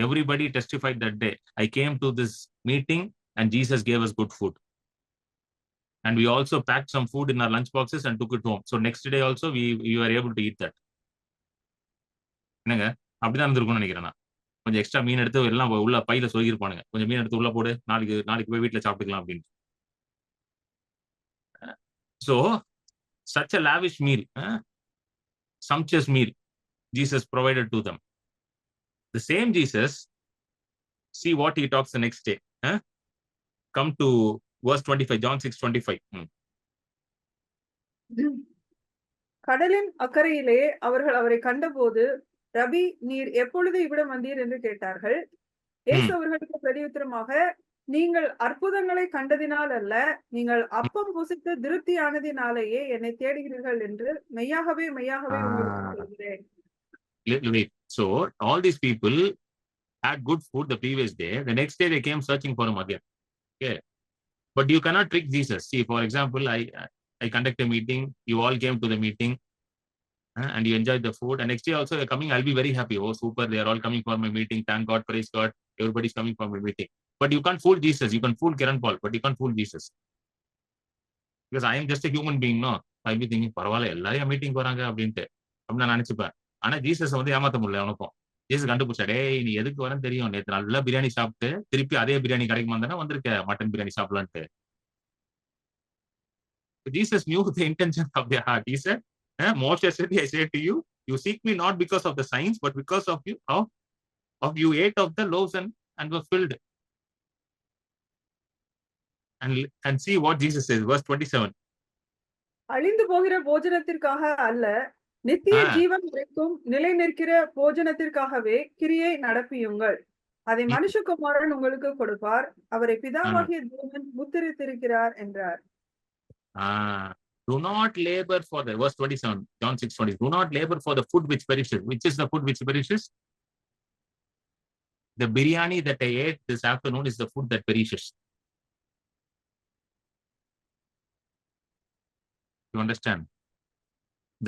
Everybody testified that day, I came to this meeting and Jesus gave us good food. And we also packed some food in our lunch boxes and took it home. So next day also we were able to eat that. என்னங்க, அப்படிதான் இருந்திருக்கும்னு நினைக்கிறேன். நான் கொஞ்சம் extra மீன் எடுத்து எல்லாம் உள்ள பையில சொருகிருப்பானுங்க. கொஞ்சம் மீன் எடுத்து உள்ள போடு, நாளைக்கு போய் வீட்டுல சாப்பிட்டுக்கலாம் அப்படின்னு. So such a lavish meal, sumptuous meal Jesus provided to them. The same Jesus, see what he talks the next day. Come to verse 25, John 6:25. கடலின் அக்கறையிலே அவர்கள் அவரை கண்டபோது, ரபி, நீர் எப்பொழுது இவ்விடம் வந்தீர் என்று கேட்டார்கள். இயேசு அவர்களுக்கு பிரதியுத்தரமாக, நீங்கள் அற்புதங்களை கண்டதினால் அல்ல, நீங்கள் அப்பம் புசித்து திருப்தியானதினாலேயே என்னை தேடுகிறீர்கள் என்று மெய்யாகவே உங்களுக்கு சொல்கிறேன். So all these people had good food the previous day. The next day they came searching for him again. Okay. But you cannot trick Jesus. See, for example, I conduct a meeting. You all came to the meeting and you enjoyed the food. And next day also you're coming. I'll be very happy. Oh, super. They are all coming for my meeting. Thank God. Praise God. Everybody's coming for my meeting. But you can't fool Jesus. You can fool Kiran Paul, but you can't fool Jesus. Because I am just a human being, no? I'll be thinking, பரவாயில்ல எல்லாரையும் meeting போறாங்க அப்படின்ட்டு அப்படின்னு நான் நினைச்சுப்பேன். ஆனா Jesus வந்து ஏமாத்த முடியல அவனுக்கும். ஜீசஸ் கண்டுபிடிச்சா, டேய் நீ எதுக்கு வரேன்னு தெரியும். நேற்று நல்லா பிரியாணி சாப்பிட்டு திருப்பி அதே பிரியாணி கடைக்கு வந்தானே வந்திருக்க மட்டன் பிரியாணி சாப்பிடலான்ட்டு. Jesus knew the intention of their heart. He said, Moshe said, I say to you, you seek me not because of the signs, but because of you, of you ate of the loaves and were filled. And see what Jesus says, verse 27. அழிந்து போகிற போஜனத்திற்காக அல்ல, நித்திய ஜீவன் வரைக்கும் நிலை நிற்கிற போஜனத்திற்காகவே கிரியை நடப்பியுங்கள். அதை மனுஷகுமாரன் உங்களுக்கு கொடுப்பார். அவரை பிதாவாகிய தேவன் முத்திரித்திருக்கிறார் என்றார். Do not labor for the, verse 27, John 6:20. Do not labor for the food which perishes. Which is the food which perishes? The biryani that I ate this afternoon is the food that perishes. You understand?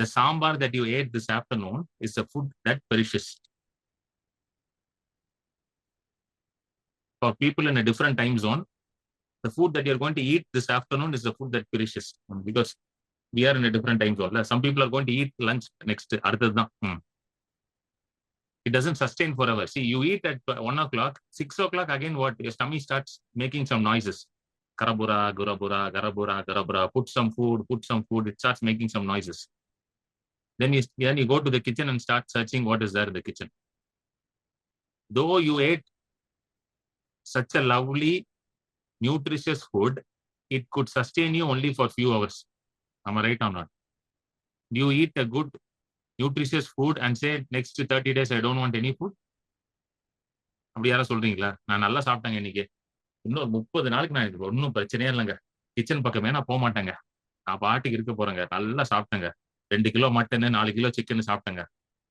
The sambar that you ate this afternoon is the food that perishes. For people in a different time zone, the food that you're going to eat this afternoon is the food that perishes. Because we are in a different time zone. Some people are going to eat lunch next. It doesn't sustain forever. See, you eat at 1 o'clock, 6 o'clock, again what? Your stomach starts making some noises. Karabura, gurabura, garabura, garabura. Put some food. It starts making some noises. Then you go to the kitchen and start searching what is there in the kitchen. Though you ate such a lovely, nutritious food, it could sustain you only for few hours. Am I right or not? You eat a good, nutritious food and say next 30 days I don't want any food? அப்படி யாரும் சொல்றீங்களா? நான் நல்லா சாப்பிட்டேங்க இன்னைக்கு, இன்னும் 30 நாளைக்கு நான் ஒன்றும் பிரச்சனையே இல்லைங்க, கிச்சன் பக்கமே நான் போக மாட்டேங்க, நான் பாட்டுக்கு இருக்க போறேங்க, நல்லா சாப்பிட்டேங்க, 2 கிலோ மட்டன் 4 கிலோ சிக்கன் சாப்பிட்டேங்க,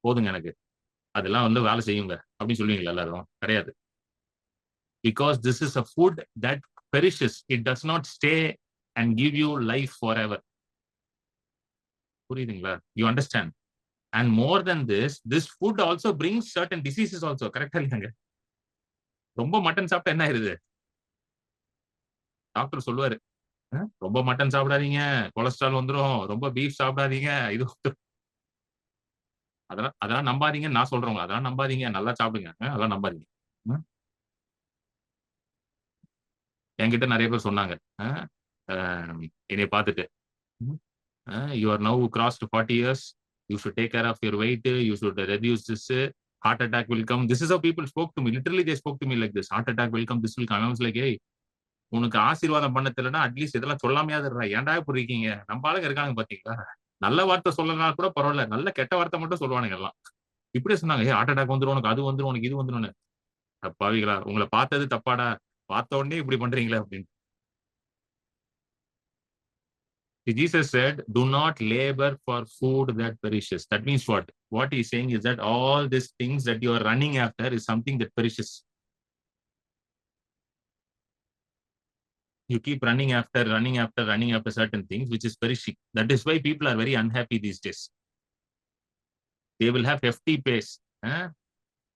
போதுங்க எனக்கு, அதெல்லாம் வந்து வேலை செய்யுங்க அப்படின்னு சொல்லுவீங்களா? எல்லாரும் கிடையாது. Because this is a food that perishes. It does not stay and give you life forever. புரியுதுங்களா? You understand? And more than this food also brings certain diseases also. கரெக்டா இல்லைங்க? ரொம்ப மட்டன் சாப்பிட்டா என்ன ஆயிருது? டாக்டர் சொல்லுவாரு, ரொம்ப மட்டன் சாப்பிடாதீங்க, கொலஸ்ட்ரால் வந்துடும், ரொம்ப பீஃப் சாப்பிடாதீங்க, இது அதெல்லாம் நம்பாதீங்கன்னு நான் சொல்றேன். அதெல்லாம் நம்பாதீங்க, நல்லா சாப்பிடுங்க, அதெல்லாம் நம்பாதீங்க. என்கிட்ட நிறைய பேர் சொன்னாங்க, என்னை பார்த்துட்டு, you are now crossed 40 years, you should take care of your weight, you should reduce this, heart attack will come. This is how people spoke to me. Literally they spoke to me like this, heart attack will come, this will come. I was like, hey, உனக்கு ஆசீர்வாதம் பண்ண தெரியலன்னா at least இதெல்லாம் சொல்லாமையாவது இருக்கா, ஏன்டா இப்படி இருக்கீங்க? நம்ம ஆளுங்க இருக்காங்க பாத்தீங்களா, நல்ல வார்த்தை சொல்லனா கூட பரவாயில்ல, நல்ல கெட்ட வார்த்தை மட்டும் சொல்லுவானுங்க எல்லாம். இப்படியே சொன்னாங்க, ஹார்ட் அட்டாக் வந்துடும், உனக்கு அது வந்துடும், உனக்கு இது வந்துடும். தப்பாவிகளா, உங்களை பார்த்தது தப்பாடா, பார்த்த உடனே இப்படி பண்றீங்களா அப்படின்னு. Jesus said, do not labor for food that perishes. That means what? What he's saying is that all these things that you are running after is something that perishes. You keep running after certain things which is perishing. That is why people are very unhappy these days. They will have hefty pays.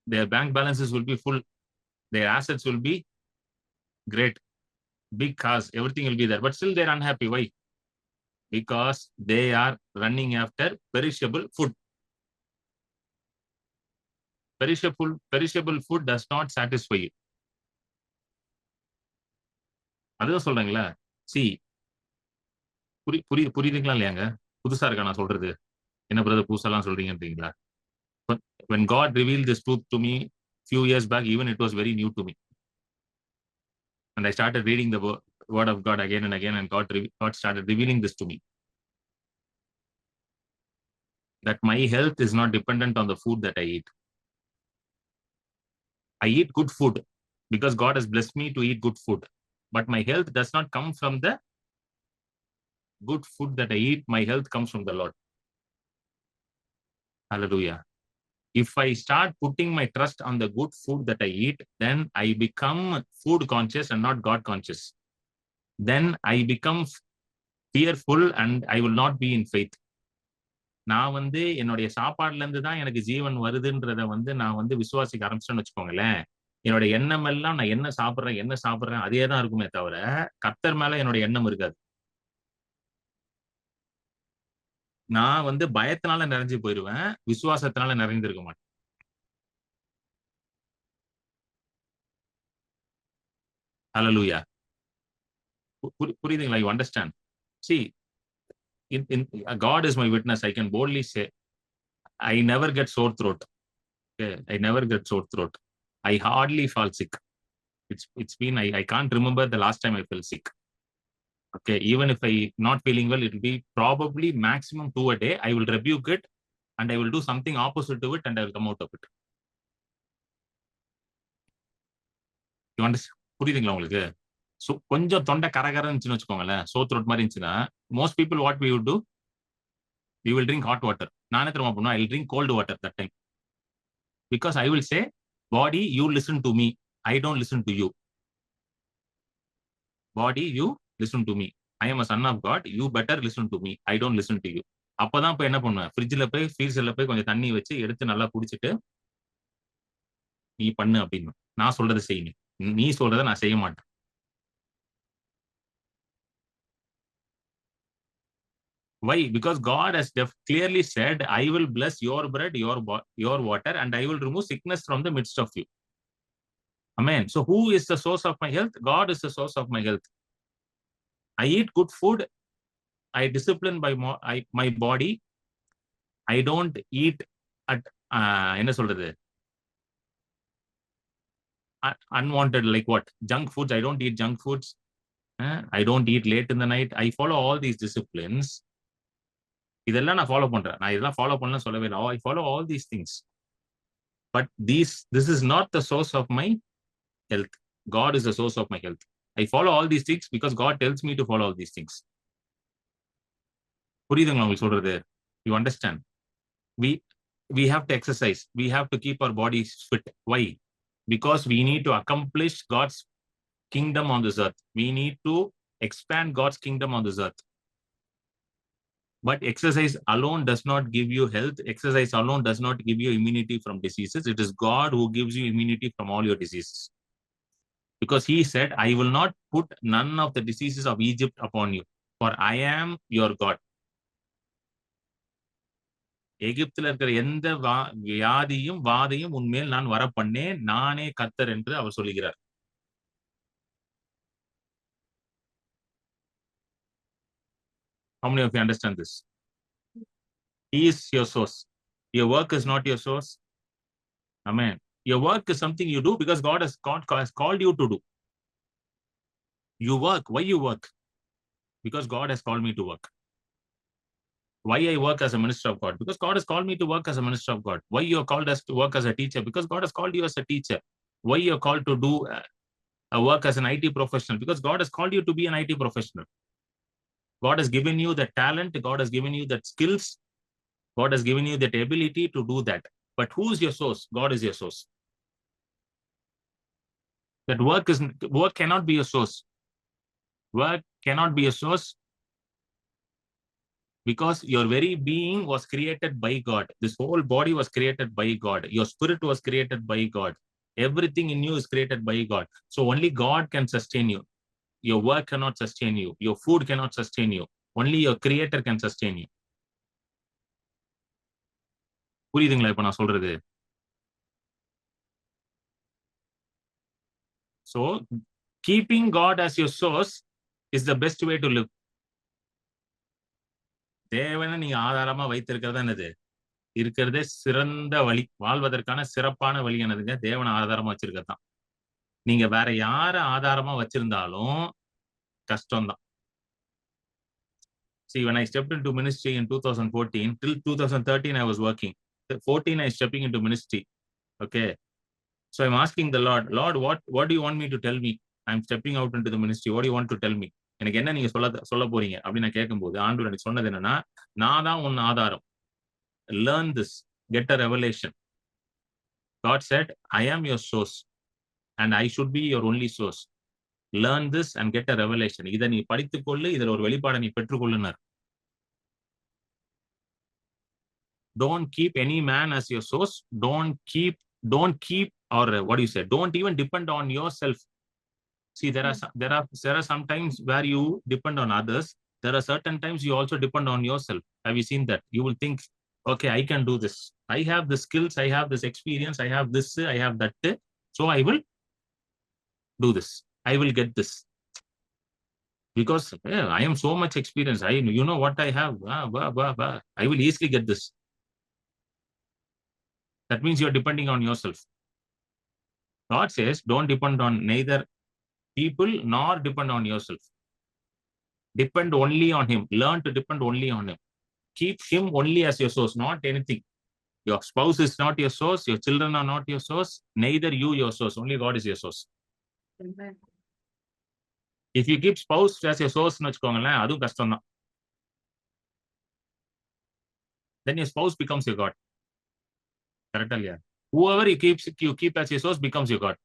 Their bank balances will be full. Their assets will be great. Big cars, everything will be there. But still they're unhappy. Why? Because they are running after perishable food. Perishable food does not satisfy you. அதுதான் சொல்றீங்களா? C, புரியுதுங்களா இல்லையாங்க? புதுசா இருக்கா நான் சொல்றது? என்ன brother புதுசாலாம் சொல்றீங்கன்றீங்களா? When God revealed this truth to me few years back, even it was very new to me. And I started reading the word of God again and again, and God started revealing this to me. That my health is not dependent on the food that I eat. I eat good food because God has blessed me to eat good food. But my health does not come from the good food that I eat. My health comes from the Lord. Hallelujah. If I start putting my trust on the good food that I eat, then I become food conscious and not God conscious. Then I become fearful and I will not be in faith. நான் வந்து என்னுடைய சாப்பாடுல இருந்து தான் எனக்கு ஜீவன் வருதுன்றத வந்து நான் வந்து விசுவாசிக்க ஆரம்பிச்சேன்னு வச்சுக்கோங்களேன். என்னோட எண்ணம் எல்லாம் நான் என்ன சாப்பிடுறேன் அதே தான் இருக்குமே தவிர கர்த்தர் மேல என்னோட எண்ணம் இருக்காது. நான் வந்து பயத்தினால நிறைஞ்சு போயிடுவேன், விசுவாசத்தினால நிறைந்திருக்க மாட்டேன். ஹல்லேலூயா. புரியுதுங்களா? You understand? See, God is my witness. I can boldly say, I never get sore throat. Okay, I never get sore throat. I hardly fall sick. It's been I can't remember the last time I felt sick. Okay, even if I not feeling well, it will be probably maximum 2 a day. I will rebuke it and I will do something opposite to it and I will come out of it. You understand? புரியுதுங்களா உங்களுக்கு? So கொஞ்சம் தொண்டை கரகரன்னு வச்சுக்கோங்களேன், so throat மாதிரி இருந்துச்சுன்னா, most people what we would do, we will drink hot water. நானே திரும்ப பண்ணுவோம், I will drink cold water that time. Because I will say, body you listen to me, I don't listen to you. Body you listen to me, I am a son of God, you better listen to me, I don't listen to you. அப்பதான் இப்போ என்ன பண்ணுவேன், ஃப்ரிட்ஜில் போய் ஃப்ரீசர்ல போய் கொஞ்சம் தண்ணி வச்சு எடுத்து நல்லா குடிச்சிட்டு நீ பண்ணு அப்படின்னு, நான் சொல்றதை செய்யுங்க, நீ சொல்றதை நான் செய்ய மாட்டேன். Why? Because God has clearly said, I will bless your bread, your water, and I will remove sickness from the midst of you. Amen. So who is the source of my health? God is the source of my health. I eat good food. I discipline my body. I don't eat at என்ன சொல்றது, unwanted, like what? Junk foods. I don't eat junk foods. I don't eat late in the night. I follow all these disciplines. இதெல்லாம் நான் follow பண்றேன். நான் இதெல்லாம் follow பண்ணலாம் சொல்லவே இல்லை. I follow all these things. But this is not the source of my health. God is the source of my health. I follow all these things because God tells me to follow all these things. புரியுதுங்களா உங்களுக்கு சொல்றது? You understand? We have to exercise. We have to keep our bodies fit. Why? Because we need to accomplish God's kingdom on this earth. We need to expand God's kingdom on this earth. But exercise alone does not give you health. Exercise alone does not give you immunity from diseases. It is God who gives you immunity from all your diseases. Because he said, I will not put none of the diseases of Egypt upon you, for I am your God. எகிப்தில் இருக்கிற எந்த வியாதியும் வாதையும் உன்மேல் நான் வரப்பண்ணேன், நானே கர்த்தர் என்று அவர் சொல்லுகிறார். How many of you understand this? He is your source. Your work is not your source. Amen. Your work is something you do because God has called you to do. You work. Why you work? Because God has called me to work. Why I work as a minister of God? Because God has called me to work as a minister of God. Why you are called as to work as a teacher? Because God has called you as a teacher. Why you are called to do a work as an IT professional? Because God has called you to be an IT professional. God has given you the talent. God has given you that skills. God has given you that ability to do that. But who is your source? God is your source. That work cannot be a source. Work cannot be a source because your very being was created by God. This whole body was created by God. Your spirit was created by God. Everything in you is created by God. So only God can sustain you. Your work cannot sustain you. Your food cannot sustain you. Only your creator can sustain you. புரியுதுங்களா இப்ப நான் சொல்றது? So keeping God as your source is the best way to live. தேவனை நீங்க ஆதாரமா வைத்திருக்கிறதா என்னது? இருக்கிறதே சிறந்த வழி, வாழ்வதற்கான சிறப்பான வழி என்னதுங்க? தேவனை ஆதாரமா வச்சிருக்கதான். நீங்க வேற யார ஆதாரமா வச்சிருந்தாலும் கஷ்டம்தான். See, when I stepped into ministry in 2014, till 2013 I was working. 14 I stepping into ministry. Okay. So I'm asking the Lord, what do you want me to tell me? I'm stepping out into the ministry. What do you want to tell me? எனக்கு என்ன நீங்க சொல்ல போறீங்க அப்படின்னு நான் கேட்கும்போது ஆண்டவர் எனக்கு சொன்னது என்னன்னா, நான் தான் உன் ஆதாரம். Learn this. Get a revelation. God said, I am your source and I should be your only source. Learn this and get a revelation. இதை நீ படித்துக்கொள்ளு, இதில் ஒரு வெளிப்பாடை நீ பெற்றுக்கொள்ளுனர். Don't keep any man as your source. Don't keep, or what do you say? Don't even depend on yourself. See, there are some times where you depend on others. There are certain times you also depend on yourself. Have you seen that? You will think, okay, I can do this. I have the skills, I have this experience, I have this, I have that. So I will do this. I will get this. Because I am so much experienced. You know what I have. I will easily get this. That means you're depending on yourself. God says, don't depend on neither people nor depend on yourself. Depend only on him. Learn to depend only on him. Keep him only as your source, not anything. Your spouse is not your source. Your children are not your source. Neither you your source. Only God is your source. Amen. If you keep spouse as your source, அதுவும் கஷ்டம் தான். Then your spouse becomes your God. Correct? Yeah. Whoever you keep as your source becomes your God.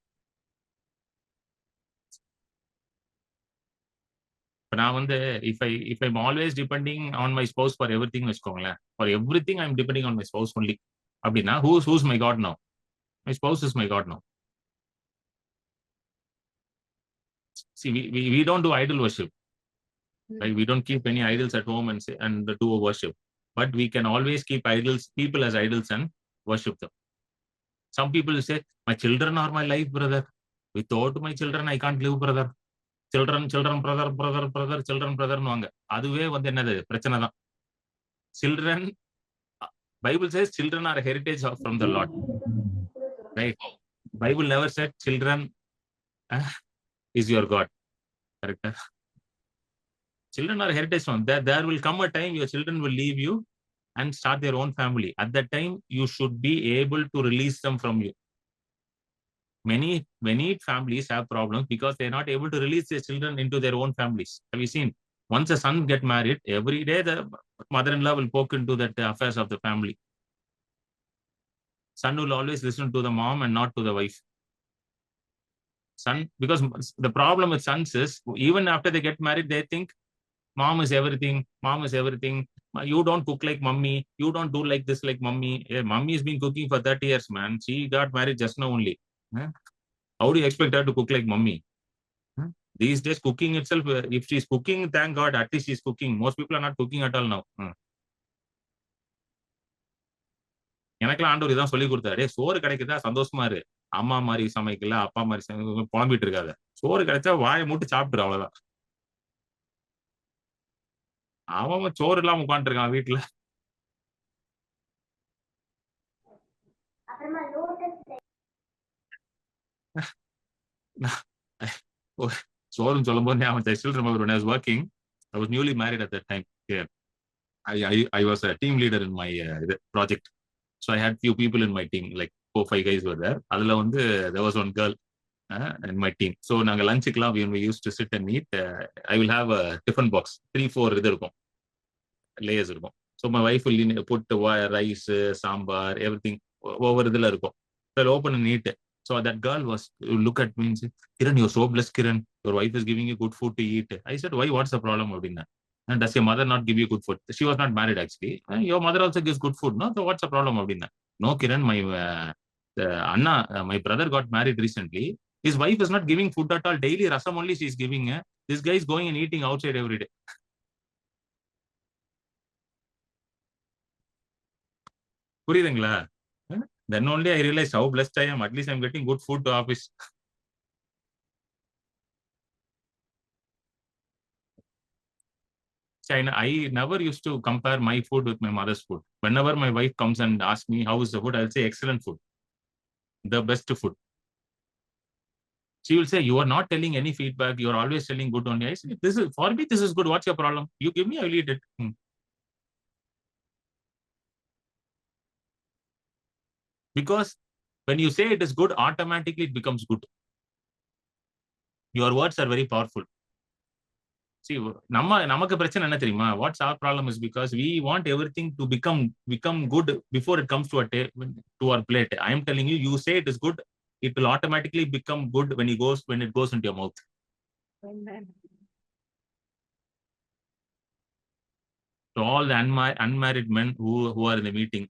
But now, if I'm always depending on my spouse for everything, for everything I'm depending on my spouse only. Abdina, who's my God now? My spouse is my God now. See, we don't do idol worship. Like we don't keep any idols at home and do a worship. But we can always keep people as idols and worship them. Some people say, my children are my life, brother. Without my children, I can't live, brother. Children, brother, children, brother. அதுவே என்னது பிரச்சனை தான். Children, Bible says children are a heritage from the Lord. Right? Bible never said children is your God. Correct? Children are a heritage from that. There will come a time your children will leave you and start their own family. At that time, you should be able to release them from you. Many families have problems because they're not able to release their children into their own families. Have you seen? Once a son get married, every day the mother-in-law will poke into the affairs of the family. Son will always listen to the mom and not to the wife. Son, because the problem with sons is, even after they get married, they think, mom is everything. You don't cook like mummy. You don't do like this like mummy. Mummy has been cooking for 30 years, man. She got married just now only. How do you expect her to cook like mummy? These days, cooking itself, if she's cooking, thank God, at least she's cooking. Most people are not cooking at all now. எனக்கெல்லாம் ஆண்டவர் இதான் சொல்லி கொடுத்தாரு. சோறு கிடைக்குதா சந்தோஷமா இரு. அம்மா மாதிரி சமைக்கல, அப்பா மாதிரி சமைக்கல, புலம்பிட்டு இருக்காத. சோறு கிடைச்சா வாயை மூட்டு சாப்பிட்டுரு, அவ்வளவுதான். அவன் சோறு இல்லாம உட்காந்துட்டு இருக்கான் வீட்டுல. சோறுன்னு சொல்லும் போது I still remember when I was working, I was newly married at that time. Yeah. I was a team leader in my project. So I had few people in my team, like 4-5 guys were there. அதுல there was one girl in my team. So நாங்க லஞ்சுக்குலாம் when we used to sit and eat, I will have a tiffin box, 3-4 இது இருக்கும், layers இருக்கும். So my wife will put rice, sambar, everything over இதுல இருக்கும். So I'll open and eat. So that girl was look at me and say, Kiran, you're so blessed, Kiran. Your wife is giving you good food to eat. I said, why? What's the problem? And does your mother not give you good food? She was not married actually. Your mother also gives good food, no? So what's the problem? No, Kiran, my Anna, my brother got married recently. His wife is not giving food at all. Daily rasam only she is giving. This guy is going and eating outside every day. புரியுதுங்களா? Then only I realized how blessed I am. At least I'm getting good food to office. I never used to compare my food with my mother's food. Whenever my wife comes and asks me how is the food, I'll say excellent food, the best food. She will say, you are not telling any feedback. You are always telling good only. I say, this is for me. This is good. What's your problem? You give me, I will eat it. Because when you say it is good, automatically it becomes good. Your words are very powerful. See, நமக்கு பிரச்சனை என்ன தெரியுமா? What's our problem is because we want everything to become good before it comes to our plate. I am telling you, you say it is good, it will automatically become good when it goes into your mouth. Amen. To all the unmarried men who are in the meeting,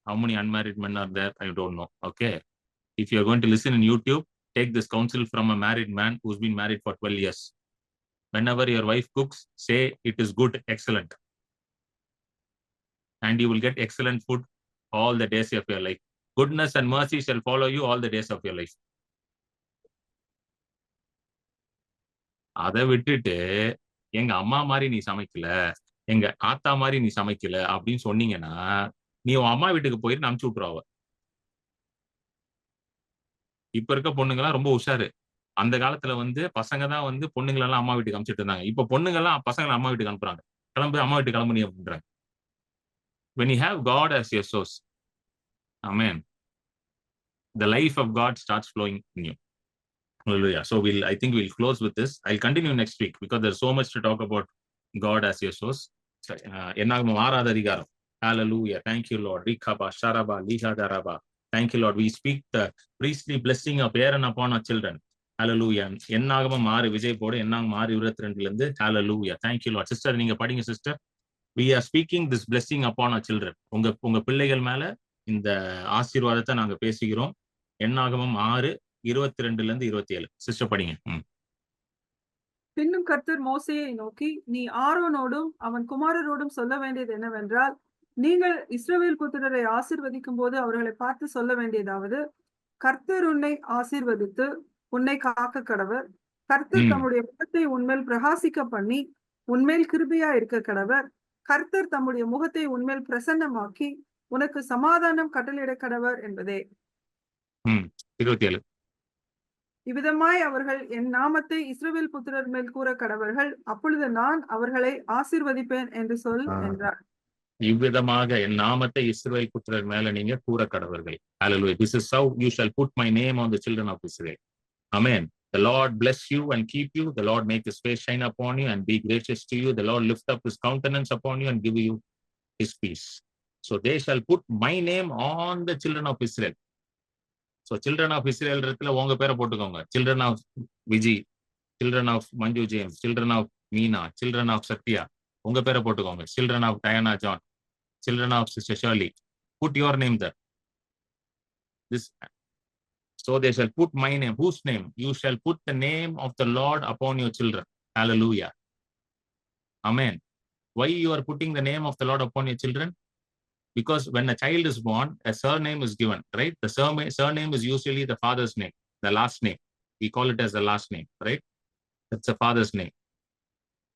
how many unmarried men are there? I don't know. Okay, if you are going to listen in YouTube, take this counsel from a married man who's been married for 12 years. Whenever your wife cooks, say it is good, excellent. And you will get excellent food all the days of your life. Goodness and mercy shall follow you all the days of your life. அதை விட்டுட்டு எங்க அம்மா மாதிரி நீ சமைக்கல, எங்க ஆத்தா மாதிரி நீ சமைக்கல அப்படின்னு சொன்னீங்கன்னா, நீ உன் அம்மா வீட்டுக்கு போயிட்டு அனுப்பிச்சு விட்டுருவ. இப்ப இருக்க பொண்ணுங்கெல்லாம் ரொம்ப உஷாரு. அந்த காலத்துல பசங்க தான் பொண்ணுங்களெல்லாம் அம்மா வீட்டுக்கு அனுப்பிச்சிட்டு இருந்தாங்க. இப்ப பொண்ணுங்கெல்லாம் பசங்களை அம்மா வீட்டுக்கு அனுப்புறாங்க. கிளம்பு, அம்மா வீட்டுக்கு கிளம்பு நீ அப்படின்றாங்க. When you have God as your source, amen, the life of God starts flowing in you. Hallelujah. So I think we'll close with this. I'll continue next week because there's so much to talk about God as your source. என்னாகும் 6வது அதிகாரம். Hallelujah. Thank you, Lord. Rikaba, Sharaba, Lihadaraba. Thank you, Lord. We speak the priestly blessing of Aaron upon our children. Hallelujah. என்னாகும் 6 விஜய் போடு. என்னாகும் 6:22 Hallelujah. Thank you, Lord. Sister, நீங்க படிங்க sister. We are speaking this blessing upon our children. உங்க பிள்ளைகள் மேல இந்த ஆசீர்வாதத்தை நாங்க பேசுகிறோம். என்னாகமம் 6:22-27. சிஸ்டர் படிங்க. பின்னும் கர்த்தர் மோசேயை நோக்கி, நீ ஆரோனோடும் அவன் குமாரரோடும் சொல்ல வேண்டியது என்னவென்றால், நீங்கள் இஸ்ரவேல் புத்திரரை ஆசீர்வதிக்கும் போது அவர்களை பார்த்து சொல்ல வேண்டியதாவது, கர்த்தர் உன்னை ஆசீர்வதித்து உன்னை காக்க கடவர். கர்த்தர் தம்முடைய முகத்தை உன்மேல் பிரகாசிக்க பண்ணி உன்மேல் கிருபையா இருக்க கடவர். கர்த்தர் தம்முடைய முகத்தை உன்மேல் பிரசன்னமாக்கி உனக்கு சமாதானம் கட்டளையிட கடவர் என்பதே. 27. இவ்விதமாய் அவர்கள் என் நாமத்தை இஸ்ரவேல் புத்திரர் மேல் கூற கடவர்கள், அப்பொழுது நான் அவர்களை ஆசீர்வதிப்பேன் என்று சொல் என்றார். இவ்விதமாக என் நாமத்தை இஸ்ரவேல் புத்திரர் மேல நீங்க கூற கடவர்கள். Hallelujah. This is how you shall put my name on the children of Israel. Amen. The Lord bless you and keep you. The Lord make his face shine upon you and be gracious to you. The Lord lift up his countenance upon you and give you his peace. So they shall put my name on the children of Israel. So children of Israel இடத்துல உங்க பேரை போட்டுக்கோங்க. Children of Vijay, children of Manju James, children of Meena, children of Satya, உங்க பேரை போட்டுக்கோங்க. Children of Diana John, children of Sister Shirley, put your name there. So they shall put my name. Whose name? You shall put the name of the Lord upon your children. Hallelujah. Amen. Why you are putting the name of the Lord upon your children? Because when a child is born, a surname is given, right? The surname is usually the father's name, the last name. We call it as the last name, right? That's the father's name.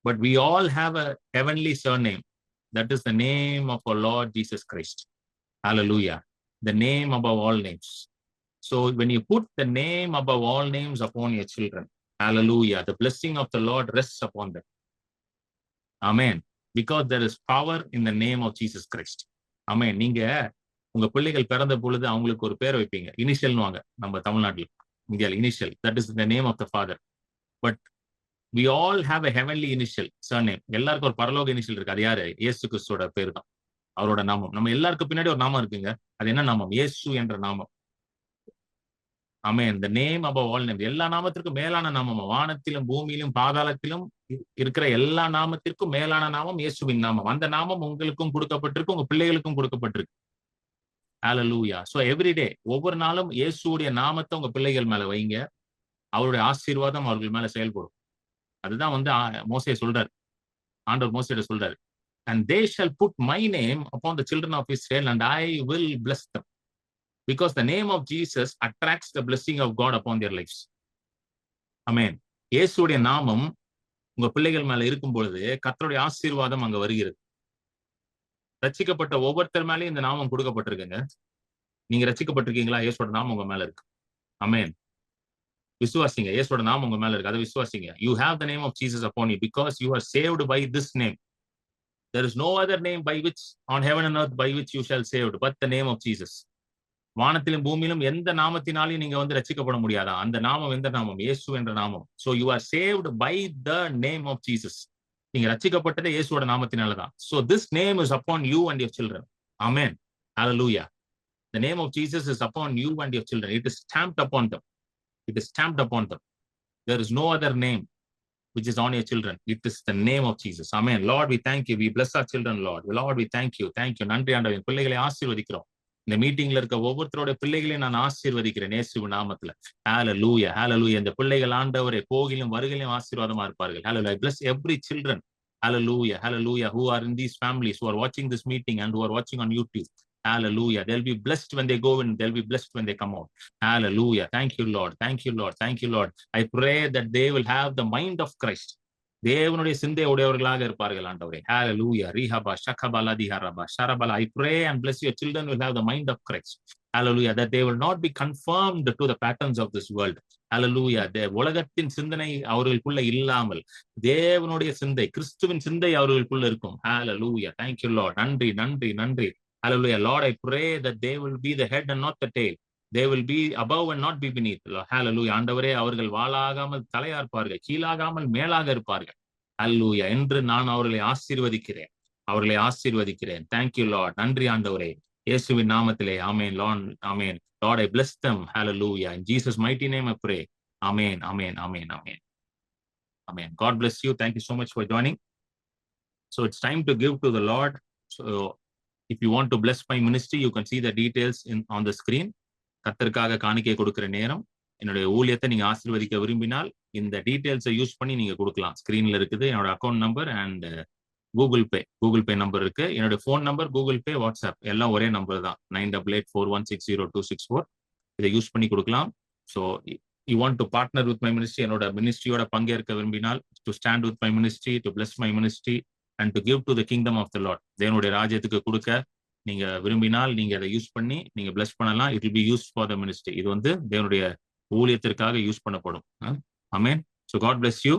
But we all have a heavenly surname. That is the name of our Lord Jesus Christ. Hallelujah. The name above all names. So when you put the name above all names upon your children, hallelujah, the blessing of the Lord rests upon them. Amen. Because there is power in the name of Jesus Christ. Amen. நீங்க உங்க பிள்ளைகள் பிறந்த பொழுது அவங்களுக்கு ஒரு பேர் வைப்பீங்க. இனிஷியல்னுவாங்க நம்ம தமிழ்நாட்டில், இந்தியாவில் initial. That is the name of the father. But we all have a heavenly initial surname. எல்லாருக்கும் ஒரு பரலோக இனிஷியல் இருக்கு. அது யாரு? இயேசு கிறிஸ்துவோட பேர் தான், அவரோட நாமம். நம்ம எல்லாருக்கும் பின்னாடி ஒரு நாமம் இருக்குங்க. அது என்ன நாமம்? இயேசு என்ற நாமம். Amen. The name above all names. எல்லா நாமத்திற்கும் மேலான நாமம். வானத்திலும் பூமியிலும் பாதாளத்திலும் இருக்கிற எல்லா நாமத்திற்கும் மேலான நாமம் இயேசுவின் நாமம். அந்த நாமம் உங்களுக்கும் கொடுக்கப்பட்டிருக்கு, உங்க பிள்ளைகளுக்கும் கொடுக்கப்பட்டிருக்கு. Hallelujah. So every day, ஒவ்வொரு நாளும் இயேசுடைய நாமத்தை உங்க பிள்ளைகள் மேல வைங்க. அவருடைய ஆசீர்வாதம் அவர்கள் மேல செயல்படும். அதுதான் மோசே சொல்றாரு, ஆண்டவர் மோசேட்ட சொல்றாரு. And they shall put my name upon the children of Israel and I will bless them. Because the name of Jesus attracts the blessing of God upon their lives. Amen. இயேசுடைய நாமம் உங்க பிள்ளைகள் மேல இருக்கும் பொழுது கர்த்தருடைய ஆசீர்வாதம் அங்க வருகிறது. ரட்சிக்கப்பட்ட ஒவ்வொருத்தர் மேலேயும் இந்த நாமம் கொடுக்கப்பட்டிருக்குங்க. நீங்க ரட்சிக்கப்பட்டிருக்கீங்களா? இயேசுவோட நாமம் உங்க மேல இருக்கு. அமேன். விசுவாசிங்க, இயேசுவோட நாமம் உங்க மேல இருக்கு. அதை விசுவாசிங்க. You have the name of Jesus upon you because you are saved by this name. There is no other name by which on heaven and earth by which you shall saved but the name of Jesus. வானத்திலும் பூமியிலும் எந்த நாமத்தினாலையும் நீங்க வந்து ரட்சிக்கப்பட முடியாதா? அந்த நாமம் எந்த நாமம்? இயேசு என்ற நாமம். So you are saved by the name of Jesus. நீங்க ரட்சிக்கப்பட்டதே இயேசுவோட நாமத்தினாலதான். So this name is upon you and your children. Amen. Hallelujah. The name of Jesus is upon you and your children. It is stamped upon them. It is stamped upon them. There is no other name which is on your children. It is the name of Jesus. Amen. Lord, we thank you. We bless our children, Lord. Lord, we thank you. Thank you. நன்றி ஆண்டவரே. பிள்ளைகளை ஆசீர்வதிக்கிறோம். இந்த மீட்டிங்ல இருக்க ஒவ்வொருத்தரோட பிள்ளைகளையும் நான் ஆசீர்வதிக்கிறேன் இயேசுவின் நாமத்துல. ஹalleluya. Hallelujah. இந்த பிள்ளைகள் ஆண்டவரே போகிலும் வருகிலும் ஆசீர்வாதமா இருப்பார்கள். Hallelujah. I bless every children. Hallelujah. Hallelujah. Who are in these families, who are watching this meeting and who are watching on YouTube. Hallelujah. They'll be blessed when they go in. They'll be blessed when they come out. Hallelujah. Thank you, Lord. Thank you, Lord. Thank you, Lord. I pray that they will have the mind of Christ. தேவனுடைய சிந்தை உடையவர்களாக இருப்பார்கள் ஆண்டவரே. Hallelujah. Rihaba shakabala diharaba sharabala. I pray and bless your children will have the mind of Christ. Hallelujah. That they will not be conformed to the patterns of this world. Hallelujah. உலகத்தின் சிந்தனை அவர்களுக்குள்ள இல்லாமல் தேவனுடைய சிந்தை, கிறிஸ்துவின் சிந்தை அவர்களுக்குள்ள இருக்கும். Hallelujah. Thank you, Lord. நன்றி நன்றி நன்றி. Hallelujah. Lord, I pray that they will be the head and not the tail. They will be above and not be beneath. Hallelujah. ஆண்டவரே அவர்கள் வாளாகாமல் தலையா இருப்பார்கள், கீழாகாமல் மேலாக இருப்பார்கள். Hallelujah. என்று நான் அவர்களை ஆசீர்வதிக்கிறேன். அவர்களை ஆசீர்வதிக்கிறேன். Thank you, Lord. நன்றி ஆண்டவரே. இயேசுவின் நாமத்திலே. Amen. Lord, Amen. Lord, I bless them. Hallelujah. In Jesus' mighty name I pray. Amen. Amen. Amen. Amen. Amen. God bless you. Thank you so much for joining. So it's time to give to the Lord. So if you want to bless my ministry, you can see the details on the screen. கர்த்தருக்காக காணிக்கை கொடுக்கிற நேரம், என்னுடைய ஊழியத்தை நீங்க ஆசீர்வதிக்க விரும்பினால் இந்த டீடைல்ஸை யூஸ் பண்ணி நீங்க கொடுக்கலாம். ஸ்கிரீன்ல இருக்குது என்னோட account number and Google Pay number இருக்கு. என்னோட phone number, Google Pay, WhatsApp எல்லாம் ஒரே நம்பர் தான். 9884160264. இதை யூஸ் பண்ணி கொடுக்கலாம். So you want to partner with my ministry, என்னோட மினிஸ்ட்ரியோட பங்கேற்க விரும்பினால், to stand with my ministry, to bless my ministry and to give to the kingdom of the Lord, தேவனுடைய ராஜ்யத்துக்கு கொடுக்க நீங்க விரும்பினால் நீங்க அதை யூஸ் பண்ணி நீங்க பிளஸ் பண்ணலாம். It will be use for the ministry. இது வந்து தேவனுடைய ஊழியத்திற்காக யூஸ் பண்ணப்படும். ஆமென். So God bless you.